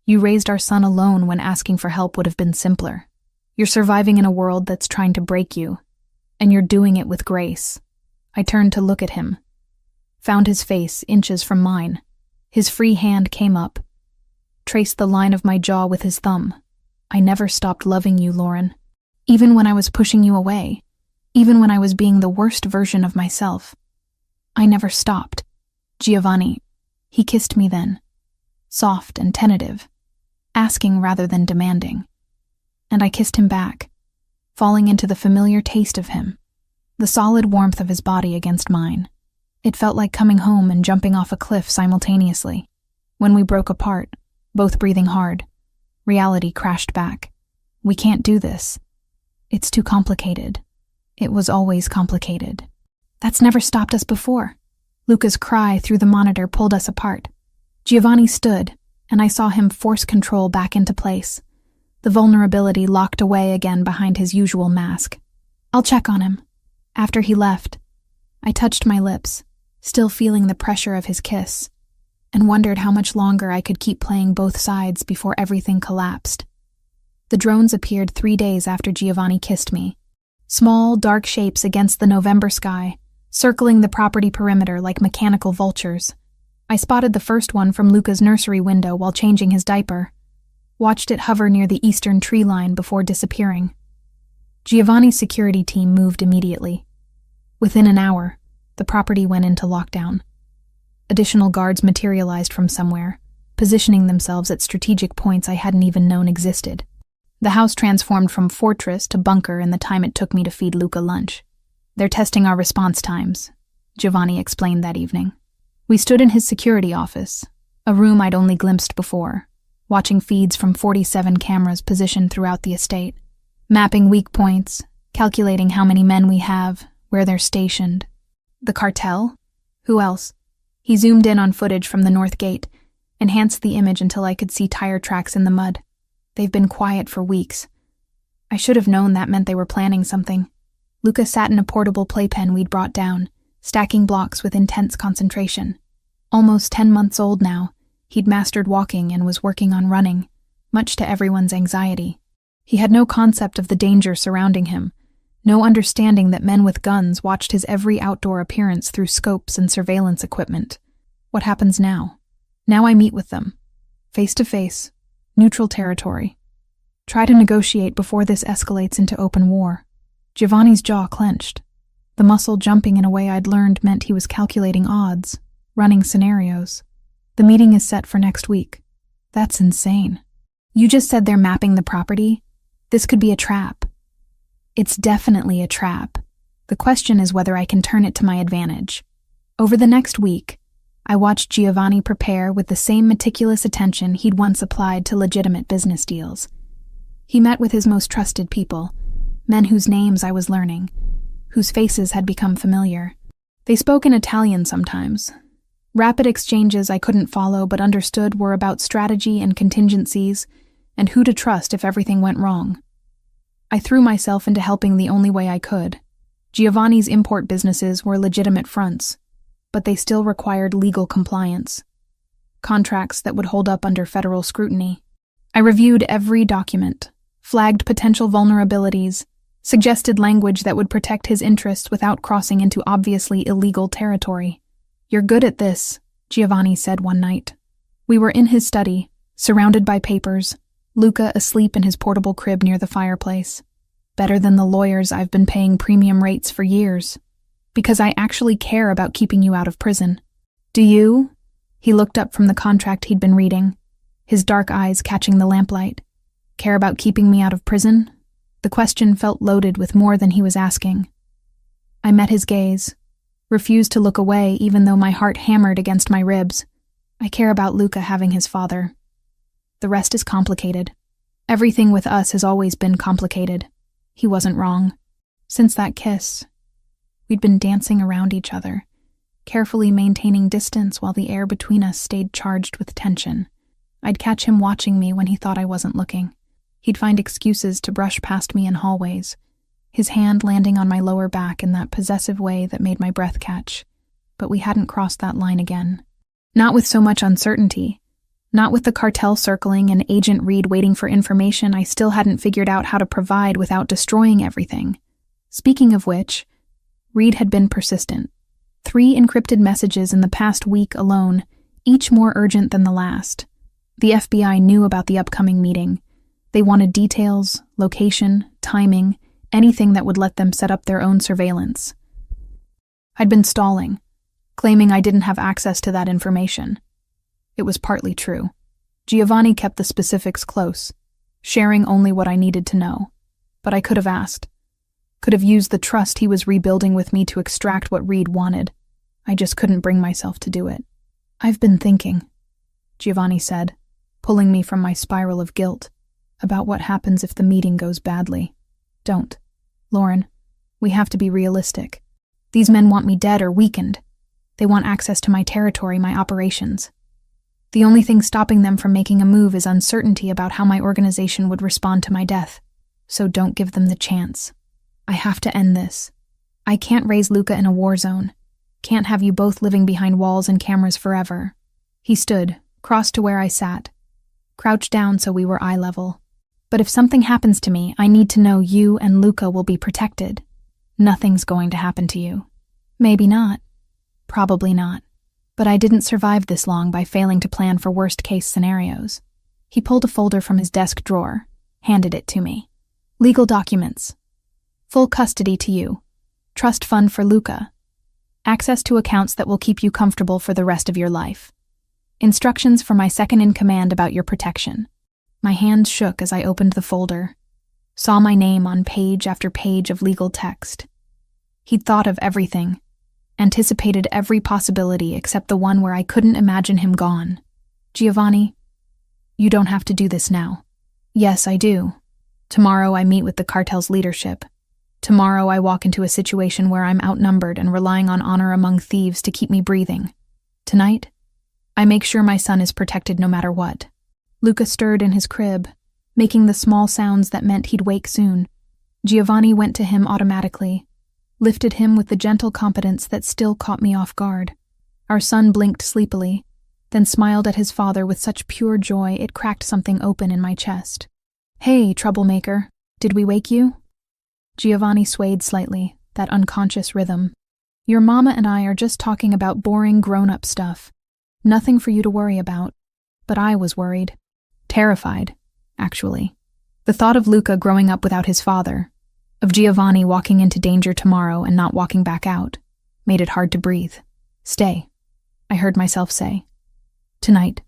You raised our son alone when asking for help would have been simpler. You're surviving in a world that's trying to break you, and you're doing it with grace. I turned to look at him, found his face inches from mine. His free hand came up, traced the line of my jaw with his thumb. I never stopped loving you, Lauren. Even when I was pushing you away, even when I was being the worst version of myself. I never stopped. Giovanni. He kissed me then, soft and tentative, asking rather than demanding. And I kissed him back, falling into the familiar taste of him, the solid warmth of his body against mine. It felt like coming home and jumping off a cliff simultaneously. When we broke apart, both breathing hard, reality crashed back. We can't do this. It's too complicated. It was always complicated. That's never stopped us before. Luca's cry through the monitor pulled us apart. Giovanni stood, and I saw him force control back into place, the vulnerability locked away again behind his usual mask. I'll check on him. After he left, I touched my lips, still feeling the pressure of his kiss, and wondered how much longer I could keep playing both sides before everything collapsed. The drones appeared 3 days after Giovanni kissed me. Small, dark shapes against the November sky, circling the property perimeter like mechanical vultures. I spotted the first one from Luca's nursery window while changing his diaper. Watched it hover near the eastern tree line before disappearing. Giovanni's security team moved immediately. Within an hour, the property went into lockdown. Additional guards materialized from somewhere, positioning themselves at strategic points I hadn't even known existed. The house transformed from fortress to bunker in the time it took me to feed Luca lunch. "They're testing our response times," Giovanni explained that evening. We stood in his security office, a room I'd only glimpsed before, watching feeds from 47 cameras positioned throughout the estate, mapping weak points, calculating how many men we have, where they're stationed. The cartel? Who else? He zoomed in on footage from the north gate, enhanced the image until I could see tire tracks in the mud. They've been quiet for weeks. I should have known that meant they were planning something. Luca sat in a portable playpen we'd brought down, stacking blocks with intense concentration. Almost 10 months old now, he'd mastered walking and was working on running, much to everyone's anxiety. He had no concept of the danger surrounding him, no understanding that men with guns watched his every outdoor appearance through scopes and surveillance equipment. What happens now? Now I meet with them. Face to face, neutral territory. Try to negotiate before this escalates into open war. Giovanni's jaw clenched. The muscle jumping in a way I'd learned meant he was calculating odds, running scenarios. The meeting is set for next week. That's insane. You just said they're mapping the property? This could be a trap. It's definitely a trap. The question is whether I can turn it to my advantage. Over the next week, I watched Giovanni prepare with the same meticulous attention he'd once applied to legitimate business deals. He met with his most trusted people, men whose names I was learning, whose faces had become familiar. They spoke in Italian sometimes. Rapid exchanges I couldn't follow but understood were about strategy and contingencies, and who to trust if everything went wrong. I threw myself into helping the only way I could. Giovanni's import businesses were legitimate fronts, but they still required legal compliance. Contracts that would hold up under federal scrutiny. I reviewed every document, flagged potential vulnerabilities, suggested language that would protect his interests without crossing into obviously illegal territory. "You're good at this," Giovanni said one night. We were in his study, surrounded by papers, Luca asleep in his portable crib near the fireplace. Better than the lawyers I've been paying premium rates for years. Because I actually care about keeping you out of prison. Do you? He looked up from the contract he'd been reading, his dark eyes catching the lamplight. Care about keeping me out of prison? The question felt loaded with more than he was asking. I met his gaze, refused to look away even though my heart hammered against my ribs. I care about Luca having his father. The rest is complicated. Everything with us has always been complicated. He wasn't wrong. Since that kiss, we'd been dancing around each other, carefully maintaining distance while the air between us stayed charged with tension. I'd catch him watching me when he thought I wasn't looking. He'd find excuses to brush past me in hallways, his hand landing on my lower back in that possessive way that made my breath catch. But we hadn't crossed that line again. Not with so much uncertainty. Not with the cartel circling and Agent Reed waiting for information I still hadn't figured out how to provide without destroying everything. Speaking of which, Reed had been persistent. 3 encrypted messages in the past week alone, each more urgent than the last. The FBI knew about the upcoming meeting. They wanted details, location, timing, anything that would let them set up their own surveillance. I'd been stalling, claiming I didn't have access to that information. It was partly true. Giovanni kept the specifics close, sharing only what I needed to know. But I could have asked. Could have used the trust he was rebuilding with me to extract what Reed wanted. I just couldn't bring myself to do it. "I've been thinking," Giovanni said, pulling me from my spiral of guilt, "about what happens if the meeting goes badly. Don't. Lauren, we have to be realistic. These men want me dead or weakened. They want access to my territory, my operations. The only thing stopping them from making a move is uncertainty about how my organization would respond to my death. So don't give them the chance. I have to end this. I can't raise Luca in a war zone. Can't have you both living behind walls and cameras forever." He stood, crossed to where I sat, crouched down so we were eye level. But if something happens to me, I need to know you and Luca will be protected. Nothing's going to happen to you. Maybe not. Probably not. But I didn't survive this long by failing to plan for worst-case scenarios. He pulled a folder from his desk drawer, handed it to me. Legal documents. Full custody to you. Trust fund for Luca. Access to accounts that will keep you comfortable for the rest of your life. Instructions for my second-in-command about your protection. My hands shook as I opened the folder, saw my name on page after page of legal text. He'd thought of everything, anticipated every possibility except the one where I couldn't imagine him gone. Giovanni, you don't have to do this now. Yes, I do. Tomorrow I meet with the cartel's leadership. Tomorrow I walk into a situation where I'm outnumbered and relying on honor among thieves to keep me breathing. Tonight, I make sure my son is protected no matter what. Luca stirred in his crib, making the small sounds that meant he'd wake soon. Giovanni went to him automatically, lifted him with the gentle competence that still caught me off guard. Our son blinked sleepily, then smiled at his father with such pure joy it cracked something open in my chest. Hey, troublemaker, did we wake you? Giovanni swayed slightly, that unconscious rhythm. Your mama and I are just talking about boring grown-up stuff. Nothing for you to worry about. But I was worried. Terrified, actually. The thought of Luca growing up without his father, of Giovanni walking into danger tomorrow and not walking back out, made it hard to breathe. Stay, I heard myself say. Tonight.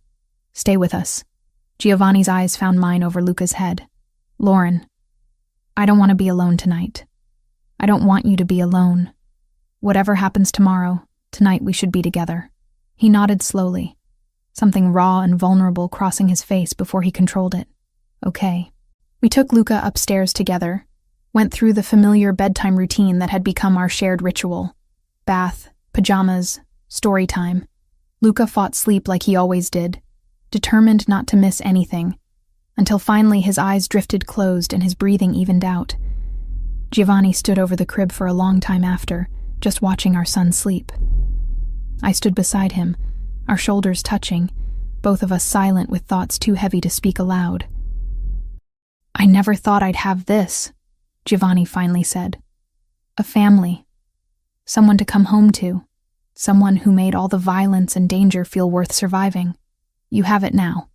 Stay with us. Giovanni's eyes found mine over Luca's head. Lauren, I don't want to be alone tonight. I don't want you to be alone. Whatever happens tomorrow, tonight we should be together. He nodded slowly, something raw and vulnerable crossing his face before he controlled it. Okay. We took Luca upstairs together, went through the familiar bedtime routine that had become our shared ritual. Bath, pajamas, story time. Luca fought sleep like he always did, determined not to miss anything, until finally his eyes drifted closed and his breathing evened out. Giovanni stood over the crib for a long time after, just watching our son sleep. I stood beside him, our shoulders touching, both of us silent with thoughts too heavy to speak aloud. I never thought I'd have this, Giovanni finally said. A family. Someone to come home to. Someone who made all the violence and danger feel worth surviving. You have it now.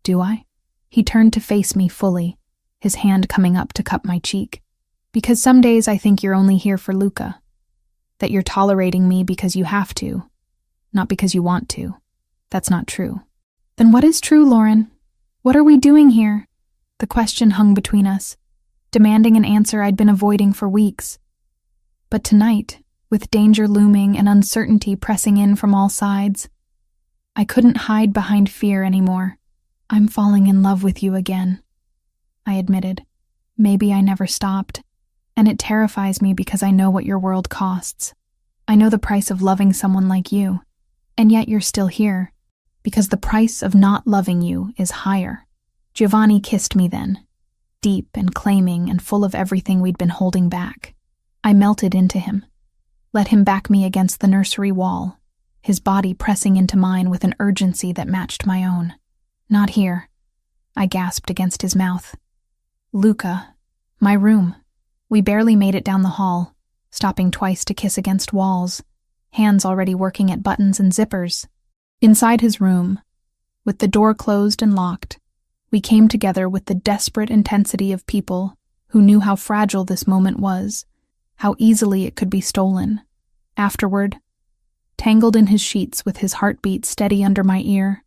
Do I? He turned to face me fully, his hand coming up to cup my cheek. Because some days I think you're only here for Luca. That you're tolerating me because you have to, not because you want to. That's not true. Then what is true, Lauren? What are we doing here? The question hung between us, demanding an answer I'd been avoiding for weeks. But tonight, with danger looming and uncertainty pressing in from all sides, I couldn't hide behind fear anymore. I'm falling in love with you again, I admitted. Maybe I never stopped, and it terrifies me because I know what your world costs. I know the price of loving someone like you, and yet you're still here, because the price of not loving you is higher. Giovanni kissed me then, deep and claiming and full of everything we'd been holding back. I melted into him, let him back me against the nursery wall, his body pressing into mine with an urgency that matched my own. Not here, I gasped against his mouth. Luca, my room. We barely made it down the hall, stopping twice to kiss against walls, hands already working at buttons and zippers. Inside his room, with the door closed and locked, we came together with the desperate intensity of people who knew how fragile this moment was, how easily it could be stolen. Afterward, tangled in his sheets with his heartbeat steady under my ear,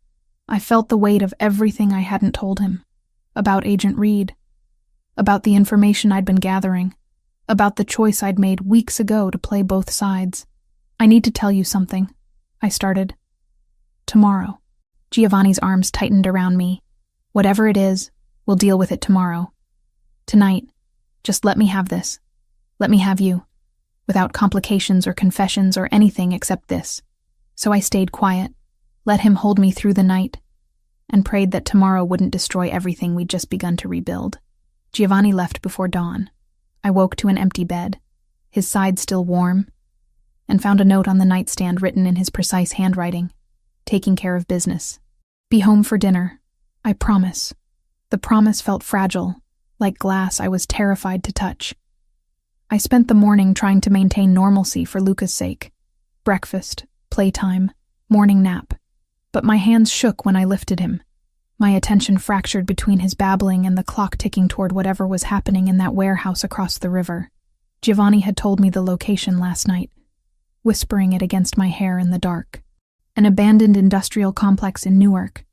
I felt the weight of everything I hadn't told him, about Agent Reed, about the information I'd been gathering, about the choice I'd made weeks ago to play both sides. I need to tell you something, I started. Tomorrow. Giovanni's arms tightened around me. Whatever it is, we'll deal with it tomorrow. Tonight, just let me have this. Let me have you, without complications or confessions or anything except this. So I stayed quiet, let him hold me through the night, and prayed that tomorrow wouldn't destroy everything we'd just begun to rebuild. Giovanni left before dawn. I woke to an empty bed, his side still warm, and found a note on the nightstand written in his precise handwriting, taking care of business. Be home for dinner. I promise. The promise felt fragile, like glass I was terrified to touch. I spent the morning trying to maintain normalcy for Luca's sake. Breakfast, playtime, morning nap. But my hands shook when I lifted him. My attention fractured between his babbling and the clock ticking toward whatever was happening in that warehouse across the river. Giovanni had told me the location last night, whispering it against my hair in the dark. An abandoned industrial complex in Newark.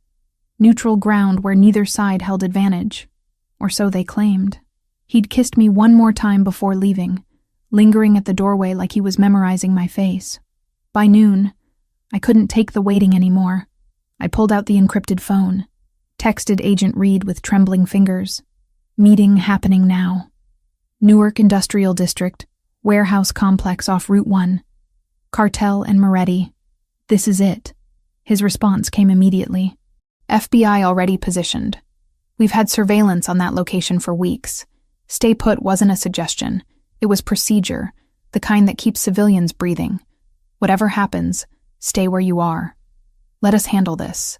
Neutral ground where neither side held advantage. Or so they claimed. He'd kissed me one more time before leaving, lingering at the doorway like he was memorizing my face. By noon, I couldn't take the waiting anymore. I pulled out the encrypted phone, texted Agent Reed with trembling fingers. Meeting happening now. Newark Industrial District, warehouse complex off Route 1. Cartel and Moretti. This is it. His response came immediately. FBI already positioned. We've had surveillance on that location for weeks. Stay put wasn't a suggestion. It was procedure, the kind that keeps civilians breathing. Whatever happens, stay where you are. Let us handle this.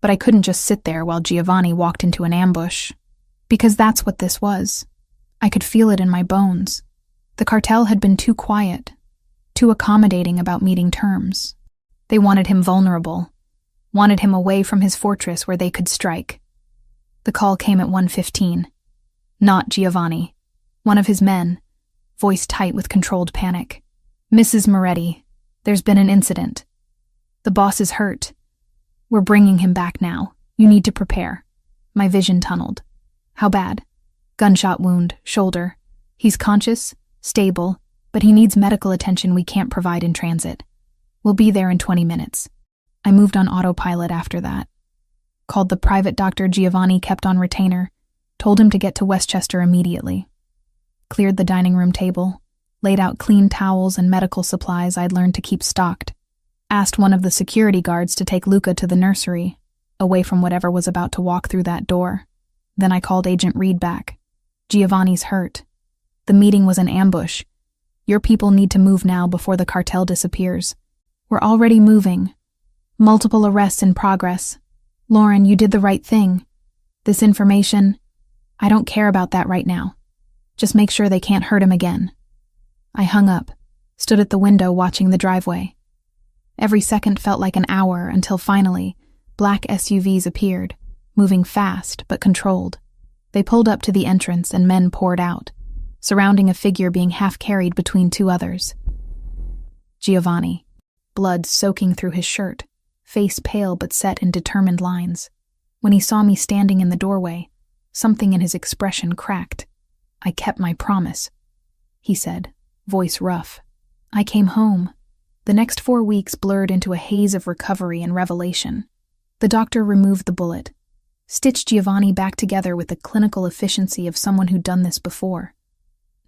But I couldn't just sit there while Giovanni walked into an ambush. Because that's what this was. I could feel it in my bones. The cartel had been too quiet, too accommodating about meeting terms. They wanted him vulnerable, wanted him away from his fortress where they could strike. The call came at 1:15. Not Giovanni. One of his men, voice tight with controlled panic. Mrs. Moretti, there's been an incident. The boss is hurt. We're bringing him back now. You need to prepare. My vision tunneled. How bad? Gunshot wound, shoulder. He's conscious, stable, but he needs medical attention we can't provide in transit. We'll be there in 20 minutes. I moved on autopilot after that. Called the private doctor Giovanni kept on retainer, told him to get to Westchester immediately. Cleared the dining room table, laid out clean towels and medical supplies I'd learned to keep stocked. Asked one of the security guards to take Luca to the nursery, away from whatever was about to walk through that door. Then I called Agent Reed back. Giovanni's hurt. The meeting was an ambush. Your people need to move now before the cartel disappears. We're already moving. Multiple arrests in progress. Lauren, you did the right thing. This information, I don't care about that right now. Just make sure they can't hurt him again. I hung up, stood at the window watching the driveway. Every second felt like an hour until finally, black SUVs appeared, moving fast but controlled. They pulled up to the entrance and men poured out, surrounding a figure being half carried between two others. Giovanni, blood soaking through his shirt, face pale but set in determined lines. When he saw me standing in the doorway, something in his expression cracked. I kept my promise, he said, voice rough. I came home. The next 4 weeks blurred into a haze of recovery and revelation. The doctor removed the bullet, stitched Giovanni back together with the clinical efficiency of someone who'd done this before.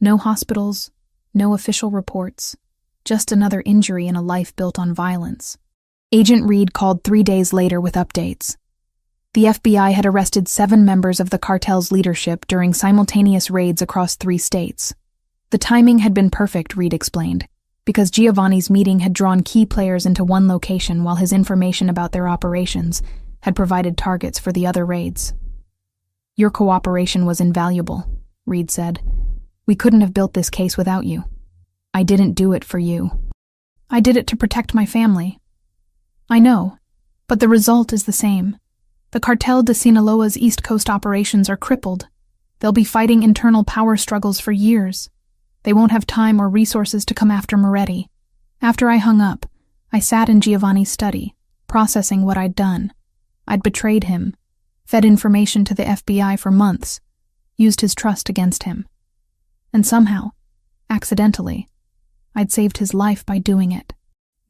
No hospitals, no official reports, just another injury in a life built on violence. Agent Reed called 3 days later with updates. The FBI had arrested 7 members of the cartel's leadership during simultaneous raids across 3 states. The timing had been perfect, Reed explained, because Giovanni's meeting had drawn key players into one location while his information about their operations had provided targets for the other raids. Your cooperation was invaluable, Reed said. We couldn't have built this case without you. I didn't do it for you. I did it to protect my family. I know, but the result is the same. The cartel de Sinaloa's East Coast operations are crippled. They'll be fighting internal power struggles for years. They won't have time or resources to come after Moretti. After I hung up, I sat in Giovanni's study, processing what I'd done. I'd betrayed him, fed information to the FBI for months, used his trust against him. And somehow, accidentally, I'd saved his life by doing it.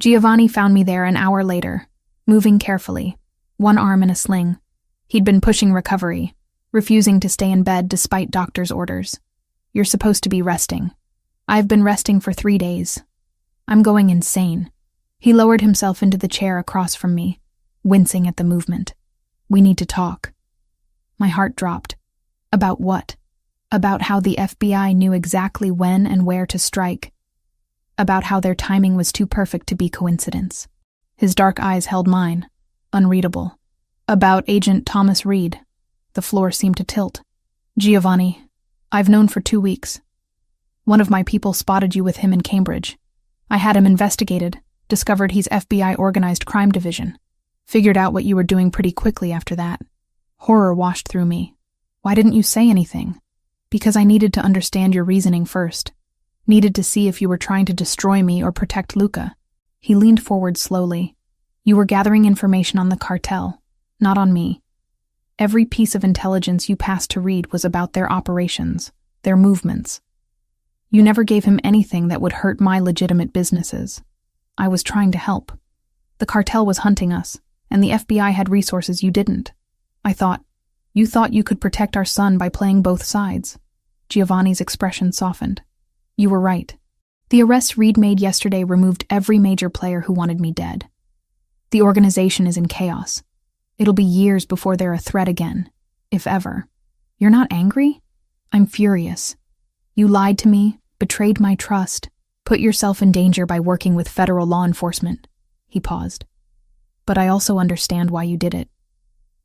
Giovanni found me there an hour later, moving carefully, one arm in a sling. He'd been pushing recovery, refusing to stay in bed despite doctor's orders. You're supposed to be resting. I've been resting for 3 days. I'm going insane. He lowered himself into the chair across from me, wincing at the movement. We need to talk. My heart dropped. About what? About how the FBI knew exactly when and where to strike. About how their timing was too perfect to be coincidence. His dark eyes held mine, unreadable. About Agent Thomas Reed. The floor seemed to tilt. Giovanni, I've known for 2 weeks. One of my people spotted you with him in Cambridge. I had him investigated, discovered he's FBI Organized Crime Division. Figured out what you were doing pretty quickly after that. Horror washed through me. Why didn't you say anything? Because I needed to understand your reasoning first. Needed to see if you were trying to destroy me or protect Luca. He leaned forward slowly. You were gathering information on the cartel, not on me. Every piece of intelligence you passed to Reed was about their operations, their movements. You never gave him anything that would hurt my legitimate businesses. I was trying to help. The cartel was hunting us, and the FBI had resources you didn't. You thought you could protect our son by playing both sides. Giovanni's expression softened. You were right. The arrests Reed made yesterday removed every major player who wanted me dead. The organization is in chaos. It'll be years before they're a threat again, if ever. You're not angry? I'm furious. You lied to me, betrayed my trust, put yourself in danger by working with federal law enforcement. He paused. But I also understand why you did it.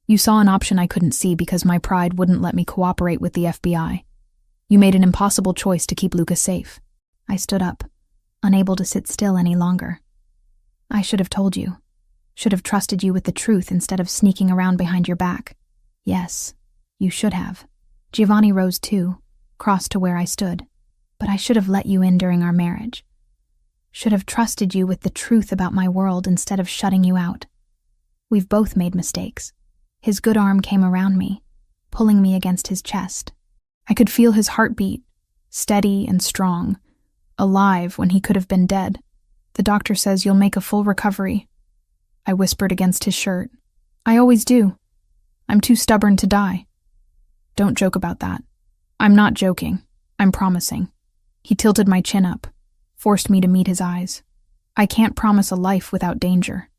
You saw an option I couldn't see because my pride wouldn't let me cooperate with the FBI. You made an impossible choice to keep Luca safe. I stood up, unable to sit still any longer. I should have told you. Should have trusted you with the truth instead of sneaking around behind your back. Yes, you should have. Giovanni rose too, crossed to where I stood. But I should have let you in during our marriage. Should have trusted you with the truth about my world instead of shutting you out. We've both made mistakes. His good arm came around me, pulling me against his chest. I could feel his heartbeat, steady and strong, alive when he could have been dead. The doctor says you'll make a full recovery. I whispered against his shirt. I always do. I'm too stubborn to die. Don't joke about that. I'm not joking. I'm promising. He tilted my chin up, forced me to meet his eyes. I can't promise a life without danger.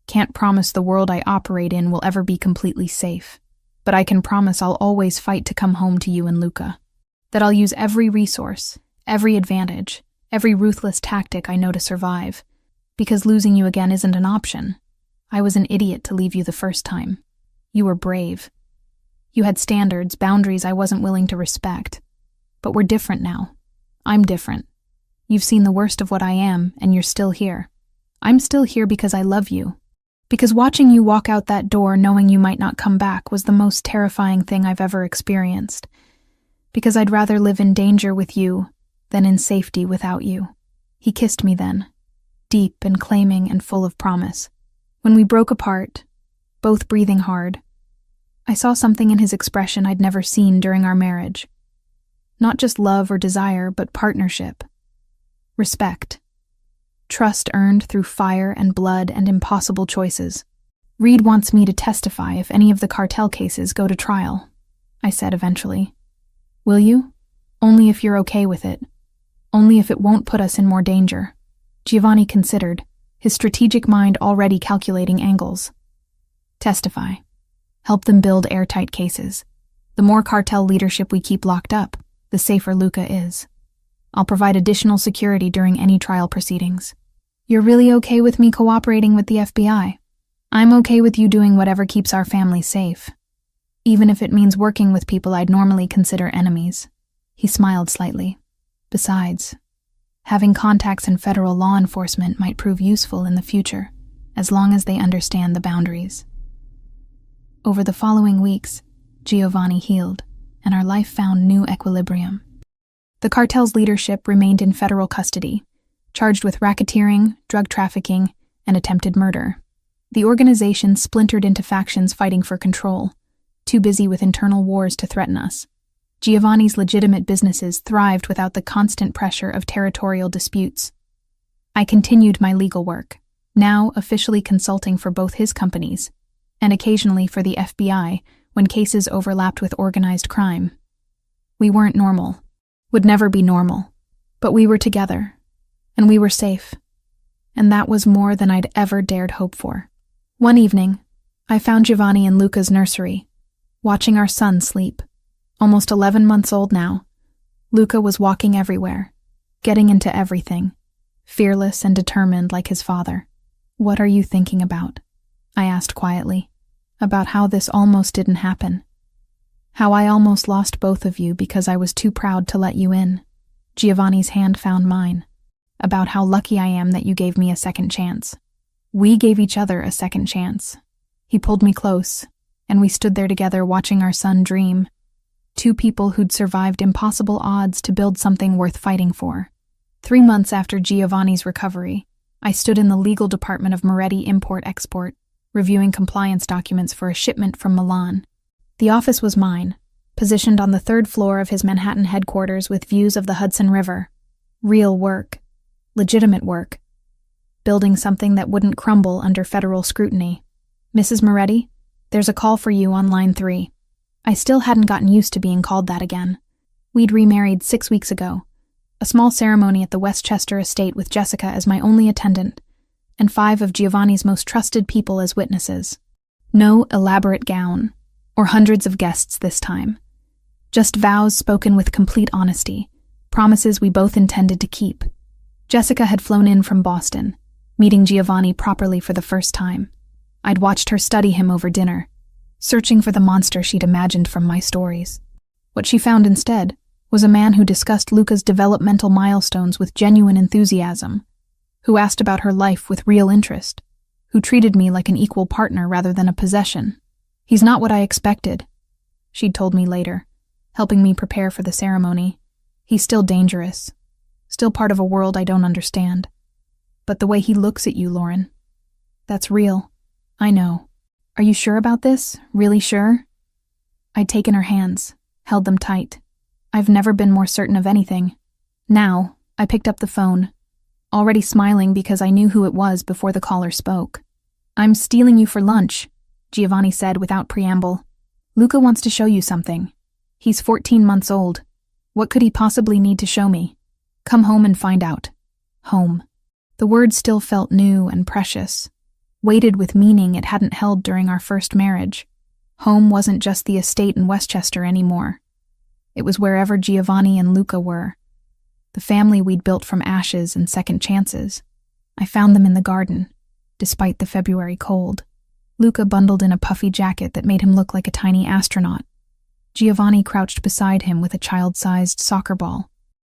Can't promise the world I operate in will ever be completely safe. But I can promise I'll always fight to come home to you and Luca. That I'll use every resource, every advantage, every ruthless tactic I know to survive. Because losing you again isn't an option. I was an idiot to leave you the first time. You were brave. You had standards, boundaries I wasn't willing to respect. But we're different now. I'm different. You've seen the worst of what I am, and you're still here. I'm still here because I love you. Because watching you walk out that door knowing you might not come back was the most terrifying thing I've ever experienced. Because I'd rather live in danger with you than in safety without you. He kissed me then, deep and claiming and full of promise. When we broke apart, both breathing hard, I saw something in his expression I'd never seen during our marriage. Not just love or desire, but partnership. Respect. Trust earned through fire and blood and impossible choices. Reed wants me to testify if any of the cartel cases go to trial, I said eventually. Will you? Only if you're okay with it. Only if it won't put us in more danger. Giovanni considered, his strategic mind already calculating angles. Testify. Help them build airtight cases. The more cartel leadership we keep locked up, the safer Luca is. I'll provide additional security during any trial proceedings. You're really okay with me cooperating with the FBI? I'm okay with you doing whatever keeps our family safe. Even if it means working with people I'd normally consider enemies. He smiled slightly. Besides, having contacts in federal law enforcement might prove useful in the future, as long as they understand the boundaries. Over the following weeks, Giovanni healed, and our life found new equilibrium. The cartel's leadership remained in federal custody, charged with racketeering, drug trafficking, and attempted murder. The organization splintered into factions fighting for control, too busy with internal wars to threaten us. Giovanni's legitimate businesses thrived without the constant pressure of territorial disputes. I continued my legal work, now officially consulting for both his companies, and occasionally for the FBI when cases overlapped with organized crime. We weren't normal. Would never be normal, but we were together, and we were safe, and that was more than I'd ever dared hope for. One evening, I found Giovanni in Luca's nursery, watching our son sleep. Almost 11 months old now, Luca was walking everywhere, getting into everything, fearless and determined like his father. What are you thinking about? I asked quietly, about how this almost didn't happen. How I almost lost both of you because I was too proud to let you in. Giovanni's hand found mine. About how lucky I am that you gave me a second chance. We gave each other a second chance. He pulled me close, and we stood there together watching our son dream. Two people who'd survived impossible odds to build something worth fighting for. 3 months after Giovanni's recovery, I stood in the legal department of Moretti Import-Export, reviewing compliance documents for a shipment from Milan. The office was mine, positioned on the 3rd floor of his Manhattan headquarters with views of the Hudson River. Real work. Legitimate work. Building something that wouldn't crumble under federal scrutiny. Mrs. Moretti, there's a call for you on line 3. I still hadn't gotten used to being called that again. We'd remarried 6 weeks ago. A small ceremony at the Westchester estate with Jessica as my only attendant, and 5 of Giovanni's most trusted people as witnesses. No elaborate gown, or hundreds of guests this time. Just vows spoken with complete honesty, promises we both intended to keep. Jessica had flown in from Boston, meeting Giovanni properly for the first time. I'd watched her study him over dinner, searching for the monster she'd imagined from my stories. What she found instead was a man who discussed Luca's developmental milestones with genuine enthusiasm, who asked about her life with real interest, who treated me like an equal partner rather than a possession. He's not what I expected, she'd told me later, helping me prepare for the ceremony. He's still dangerous, still part of a world I don't understand. But the way he looks at you, Lauren, that's real. I know. Are you sure about this? Really sure? I'd taken her hands, held them tight. I've never been more certain of anything. Now, I picked up the phone, already smiling because I knew who it was before the caller spoke. I'm stealing you for lunch, Giovanni said without preamble. Luca wants to show you something. He's 14 months old. What could he possibly need to show me? Come home and find out. Home. The word still felt new and precious, weighted with meaning it hadn't held during our first marriage. Home wasn't just the estate in Westchester anymore. It was wherever Giovanni and Luca were. The family we'd built from ashes and second chances. I found them in the garden, despite the February cold. Luca bundled in a puffy jacket that made him look like a tiny astronaut. Giovanni crouched beside him with a child-sized soccer ball.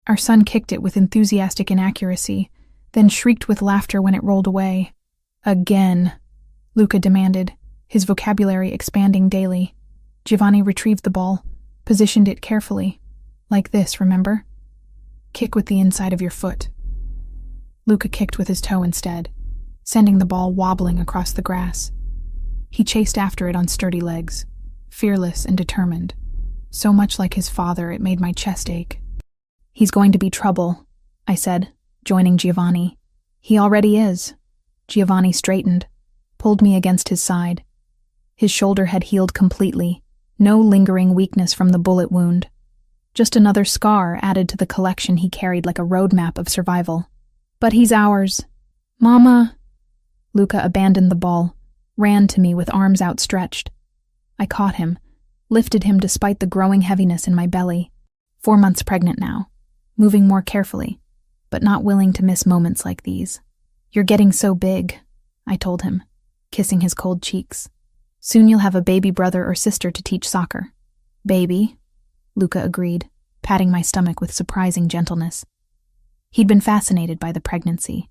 Our son kicked it with enthusiastic inaccuracy, then shrieked with laughter when it rolled away. Again, Luca demanded, his vocabulary expanding daily. Giovanni retrieved the ball, positioned it carefully. Like this, remember? Kick with the inside of your foot. Luca kicked with his toe instead, sending the ball wobbling across the grass. He chased after it on sturdy legs, fearless and determined. So much like his father, it made my chest ache. He's going to be trouble, I said, joining Giovanni. He already is. Giovanni straightened, pulled me against his side. His shoulder had healed completely, no lingering weakness from the bullet wound. Just another scar added to the collection he carried like a roadmap of survival. But he's ours. Mama. Luca abandoned the ball, ran to me with arms outstretched. I caught him, lifted him despite the growing heaviness in my belly. 4 months pregnant now, moving more carefully, but not willing to miss moments like these. You're getting so big, I told him, kissing his cold cheeks. Soon you'll have a baby brother or sister to teach soccer. Baby, Luca agreed, patting my stomach with surprising gentleness. He'd been fascinated by the pregnancy,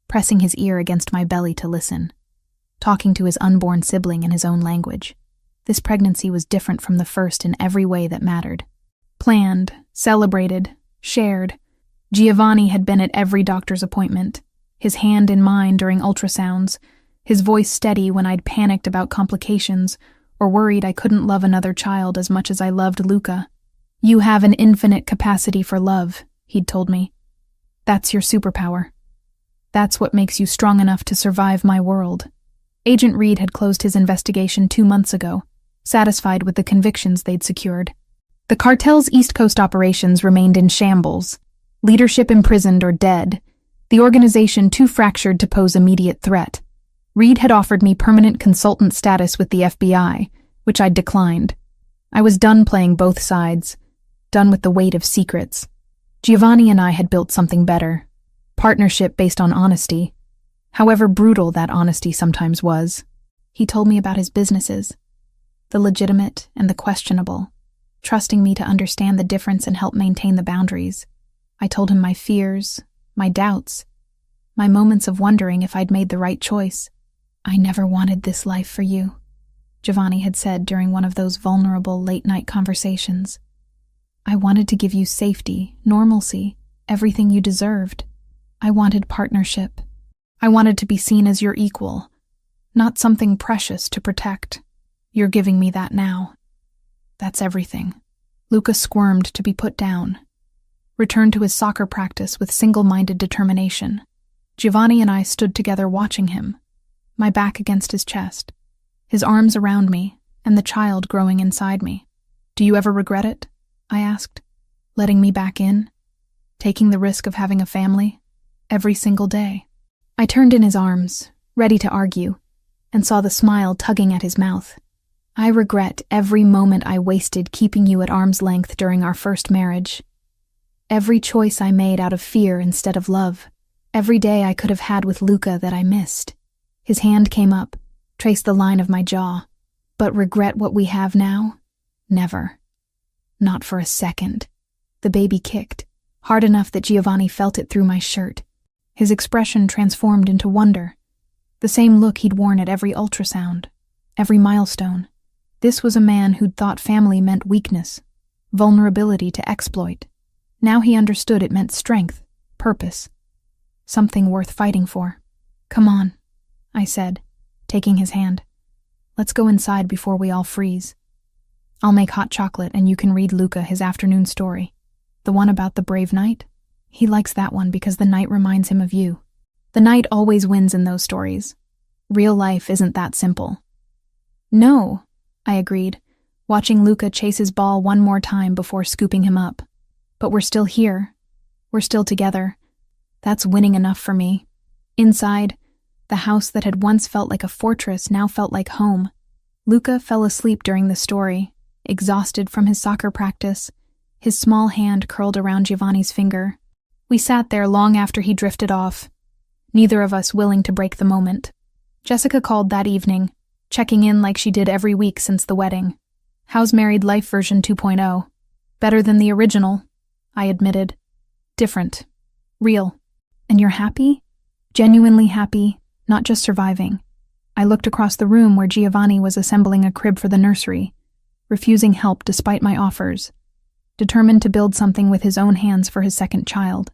pressing his ear against my belly to listen, talking to his unborn sibling in his own language. This pregnancy was different from the first in every way that mattered. Planned, celebrated, shared. Giovanni had been at every doctor's appointment, his hand in mine during ultrasounds, his voice steady when I'd panicked about complications or worried I couldn't love another child as much as I loved Luca. You have an infinite capacity for love, he'd told me. That's your superpower. That's what makes you strong enough to survive my world. Agent Reed had closed his investigation 2 months ago, satisfied with the convictions they'd secured. The cartel's East Coast operations remained in shambles, leadership imprisoned or dead, the organization too fractured to pose immediate threat. Reed had offered me permanent consultant status with the FBI, which I'd declined. I was done playing both sides, done with the weight of secrets. Giovanni and I had built something better. Partnership based on honesty. However brutal that honesty sometimes was. He told me about his businesses, the legitimate and the questionable, trusting me to understand the difference and help maintain the boundaries. I told him my fears, my doubts, my moments of wondering if I'd made the right choice. "I never wanted this life for you," Giovanni had said during one of those vulnerable late-night conversations. "I wanted to give you safety, normalcy, everything you deserved. I wanted partnership. I wanted to be seen as your equal, not something precious to protect. You're giving me that now. That's everything." Luca squirmed to be put down, returned to his soccer practice with single-minded determination. Giovanni and I stood together watching him, my back against his chest, his arms around me, and the child growing inside me. "Do you ever regret it?" I asked, letting me back in, taking the risk of having a family, every single day. I turned in his arms, ready to argue, and saw the smile tugging at his mouth. "I regret every moment I wasted keeping you at arm's length during our first marriage. Every choice I made out of fear instead of love. Every day I could have had with Luca that I missed." His hand came up, traced the line of my jaw. "But regret what we have now? Never. Not for a second." The baby kicked, hard enough that Giovanni felt it through my shirt. His expression transformed into wonder, the same look he'd worn at every ultrasound, every milestone. This was a man who'd thought family meant weakness, vulnerability to exploit. Now he understood it meant strength, purpose, something worth fighting for. "Come on," I said, taking his hand. "Let's go inside before we all freeze. I'll make hot chocolate and you can read Luca his afternoon story. The one about the brave knight? He likes that one because the knight reminds him of you. The knight always wins in those stories. Real life isn't that simple." "No," I agreed, watching Luca chase his ball one more time before scooping him up. "But we're still here. We're still together. That's winning enough for me." Inside, the house that had once felt like a fortress now felt like home. Luca fell asleep during the story, exhausted from his soccer practice, his small hand curled around Giovanni's finger. We sat there long after he drifted off, neither of us willing to break the moment. Jessica called that evening, checking in like she did every week since the wedding. "How's Married Life version 2.0? Better than the original," I admitted. "Different. Real. And you're happy? Genuinely happy, not just surviving." I looked across the room where Giovanni was assembling a crib for the nursery, refusing help despite my offers, determined to build something with his own hands for his second child.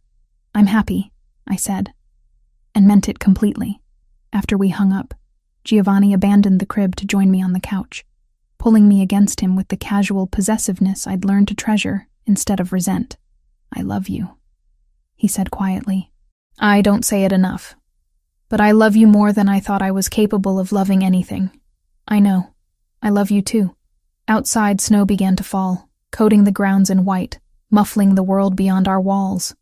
"I'm happy," I said, and meant it completely. After we hung up, Giovanni abandoned the crib to join me on the couch, pulling me against him with the casual possessiveness I'd learned to treasure instead of resent. "I love you," he said quietly. "I don't say it enough. But I love you more than I thought I was capable of loving anything. I know. I love you too." Outside, snow began to fall, coating the grounds in white, muffling the world beyond our walls.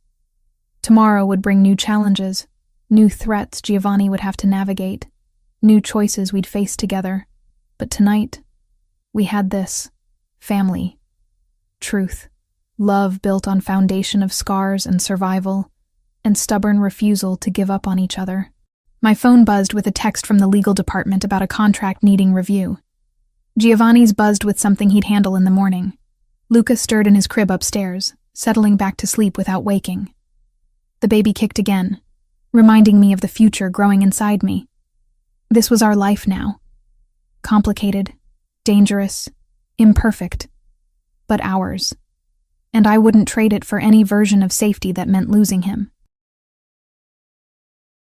Tomorrow would bring new challenges, new threats Giovanni would have to navigate, new choices we'd face together. But tonight, we had this: family, truth, love built on foundation of scars and survival, and stubborn refusal to give up on each other. My phone buzzed with a text from the legal department about a contract needing review. Giovanni's buzzed with something he'd handle in the morning. Luca stirred in his crib upstairs, settling back to sleep without waking. The baby kicked again, reminding me of the future growing inside me. This was our life now. Complicated, dangerous, imperfect, but ours. And I wouldn't trade it for any version of safety that meant losing him.